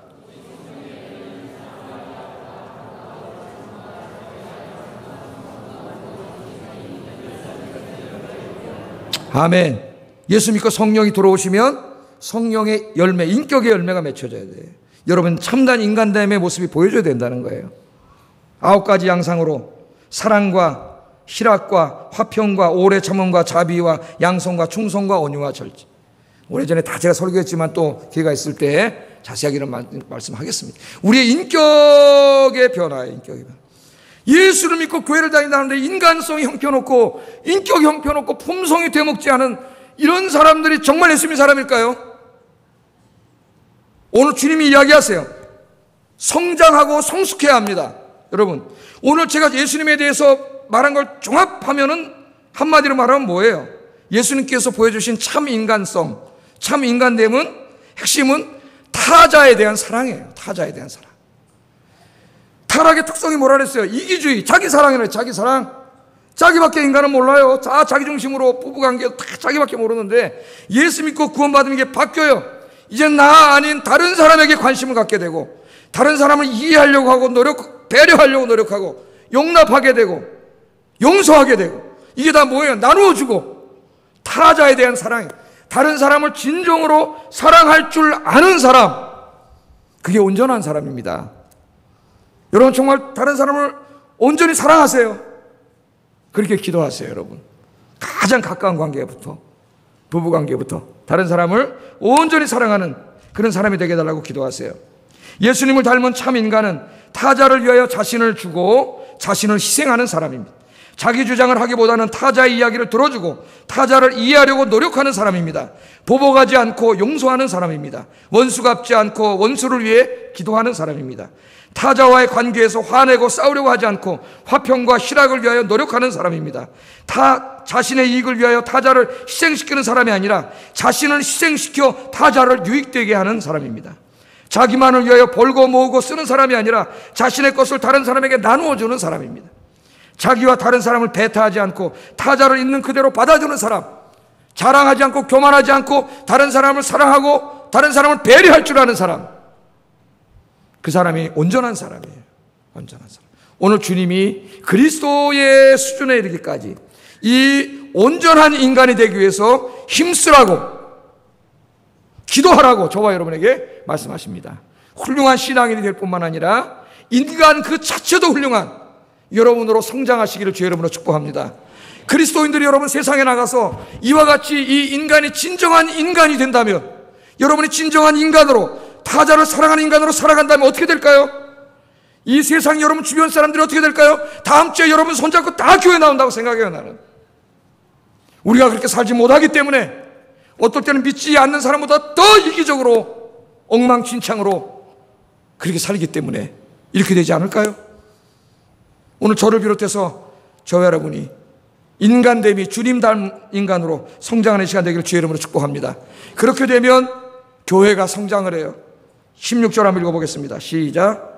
아멘. 예수 믿고 성령이 들어오시면 성령의 열매, 인격의 열매가 맺혀져야 돼요. 여러분, 참된 인간됨의 모습이 보여줘야 된다는 거예요. 9가지 양상으로 사랑과 희락과 화평과 오래 참음과 자비와 양성과 충성과 온유와 절제. 오래전에 다 제가 설교했지만 또 기회가 있을 때 자세하게 말씀하겠습니다. 우리의 인격의 변화예요. 인격의 변화. 예수를 믿고 교회를 다닌다는데 인간성이 형편없고 인격이 형편없고 품성이 되먹지 않은 이런 사람들이 정말 예수님의 사람일까요? 오늘 주님이 이야기하세요. 성장하고 성숙해야 합니다. 여러분, 오늘 제가 예수님에 대해서 말한 걸 종합하면은 한마디로 말하면 뭐예요? 예수님께서 보여주신 참 인간성, 참 인간됨은 핵심은 타자에 대한 사랑이에요. 타자에 대한 사랑. 타락의 특성이 뭐라 그랬어요? 이기주의, 자기 사랑이래요. 자기 사랑. 자기밖에 인간은 몰라요. 다 자기 중심으로 부부관계 다 자기밖에 모르는데 예수 믿고 구원받으면 이게 바뀌어요. 이제 나 아닌 다른 사람에게 관심을 갖게 되고 다른 사람을 이해하려고 하고 배려하려고 노력하고 용납하게 되고 용서하게 되고 이게 다 뭐예요? 나누어주고 타자에 대한 사랑이에요. 다른 사람을 진정으로 사랑할 줄 아는 사람, 그게 온전한 사람입니다. 여러분 정말 다른 사람을 온전히 사랑하세요. 그렇게 기도하세요. 여러분 가장 가까운 관계부터, 부부관계부터 다른 사람을 온전히 사랑하는 그런 사람이 되게 해달라고 기도하세요. 예수님을 닮은 참 인간은 타자를 위하여 자신을 주고 자신을 희생하는 사람입니다. 자기 주장을 하기보다는 타자의 이야기를 들어주고 타자를 이해하려고 노력하는 사람입니다. 보복하지 않고 용서하는 사람입니다. 원수 갚지 않고 원수를 위해 기도하는 사람입니다. 타자와의 관계에서 화내고 싸우려고 하지 않고 화평과 희락을 위하여 노력하는 사람입니다. 자신의 이익을 위하여 타자를 희생시키는 사람이 아니라 자신을 희생시켜 타자를 유익되게 하는 사람입니다. 자기만을 위하여 벌고 모으고 쓰는 사람이 아니라 자신의 것을 다른 사람에게 나누어 주는 사람입니다. 자기와 다른 사람을 배타하지 않고 타자를 있는 그대로 받아주는 사람, 자랑하지 않고 교만하지 않고 다른 사람을 사랑하고 다른 사람을 배려할 줄 아는 사람, 그 사람이 온전한 사람이에요. 온전한 사람. 오늘 주님이 그리스도의 수준에 이르기까지 이 온전한 인간이 되기 위해서 힘쓰라고 기도하라고 저와 여러분에게 말씀하십니다. 훌륭한 신앙인이 될 뿐만 아니라 인간 그 자체도 훌륭한 여러분으로 성장하시기를 주 여러분으로 축복합니다. 그리스도인들이 여러분 세상에 나가서 이와 같이 이 인간이 진정한 인간이 된다면, 여러분이 진정한 인간으로 타자를 사랑하는 인간으로 살아간다면 어떻게 될까요? 이 세상 여러분 주변 사람들이 어떻게 될까요? 다음 주에 여러분 손잡고 다 교회 나온다고 생각해요. 나는 우리가 그렇게 살지 못하기 때문에 어떨 때는 믿지 않는 사람보다 더 이기적으로 엉망진창으로 그렇게 살기 때문에 이렇게 되지 않을까요? 오늘 저를 비롯해서 저와 여러분이 인간됨이 주님 닮은 인간으로 성장하는 시간 되기를 주의 이름으로 축복합니다. 그렇게 되면 교회가 성장을 해요. 16절 한번 읽어보겠습니다. 시작.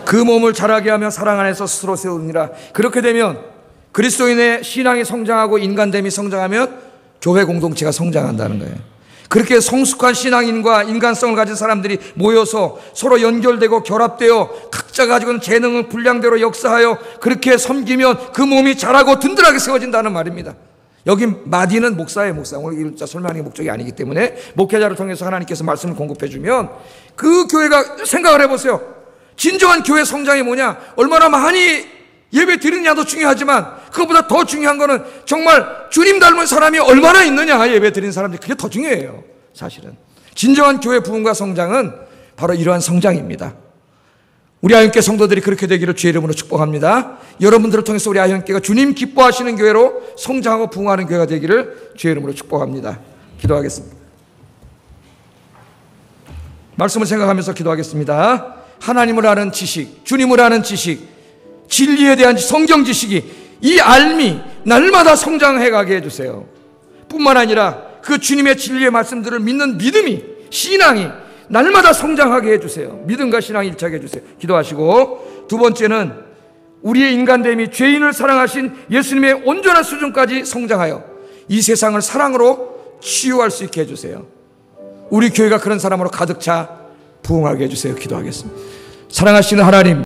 그 몸을 자라게 하며 사랑 안에서 스스로 세우느니라. 그렇게 되면 그리스도인의 신앙이 성장하고 인간됨이 성장하면 교회 공동체가 성장한다는 거예요. 그렇게 성숙한 신앙인과 인간성을 가진 사람들이 모여서 서로 연결되고 결합되어 각자 가지고 있는 재능을 분량대로 역사하여 그렇게 섬기면 그 몸이 자라고 든든하게 세워진다는 말입니다. 여기 마디는 목사예요. 목사. 오늘 일자 설명하는 게 목적이 아니기 때문에 목회자를 통해서 하나님께서 말씀을 공급해 주면 그 교회가 생각을 해보세요. 진정한 교회 성장이 뭐냐? 얼마나 많이 예배 드리느냐도 중요하지만 그것보다 더 중요한 거는 정말 주님 닮은 사람이 얼마나 있느냐. 예배 드리는 사람들이 그게 더 중요해요. 사실은 진정한 교회 부흥과 성장은 바로 이러한 성장입니다. 우리 아현교 성도들이 그렇게 되기를 주의 이름으로 축복합니다. 여러분들을 통해서 우리 아현교가 주님 기뻐하시는 교회로 성장하고 부흥하는 교회가 되기를 주의 이름으로 축복합니다. 기도하겠습니다. 말씀을 생각하면서 기도하겠습니다. 하나님을 아는 지식, 주님을 아는 지식, 진리에 대한 성경 지식이 이 알미 날마다 성장해가게 해주세요. 뿐만 아니라 그 주님의 진리의 말씀들을 믿는 믿음이, 신앙이 날마다 성장하게 해주세요. 믿음과 신앙이 일치하게 해주세요. 기도하시고, 두 번째는 우리의 인간됨이 죄인을 사랑하신 예수님의 온전한 수준까지 성장하여 이 세상을 사랑으로 치유할 수 있게 해주세요. 우리 교회가 그런 사람으로 가득 차 부흥하게 해주세요. 기도하겠습니다. 사랑하시는 하나님,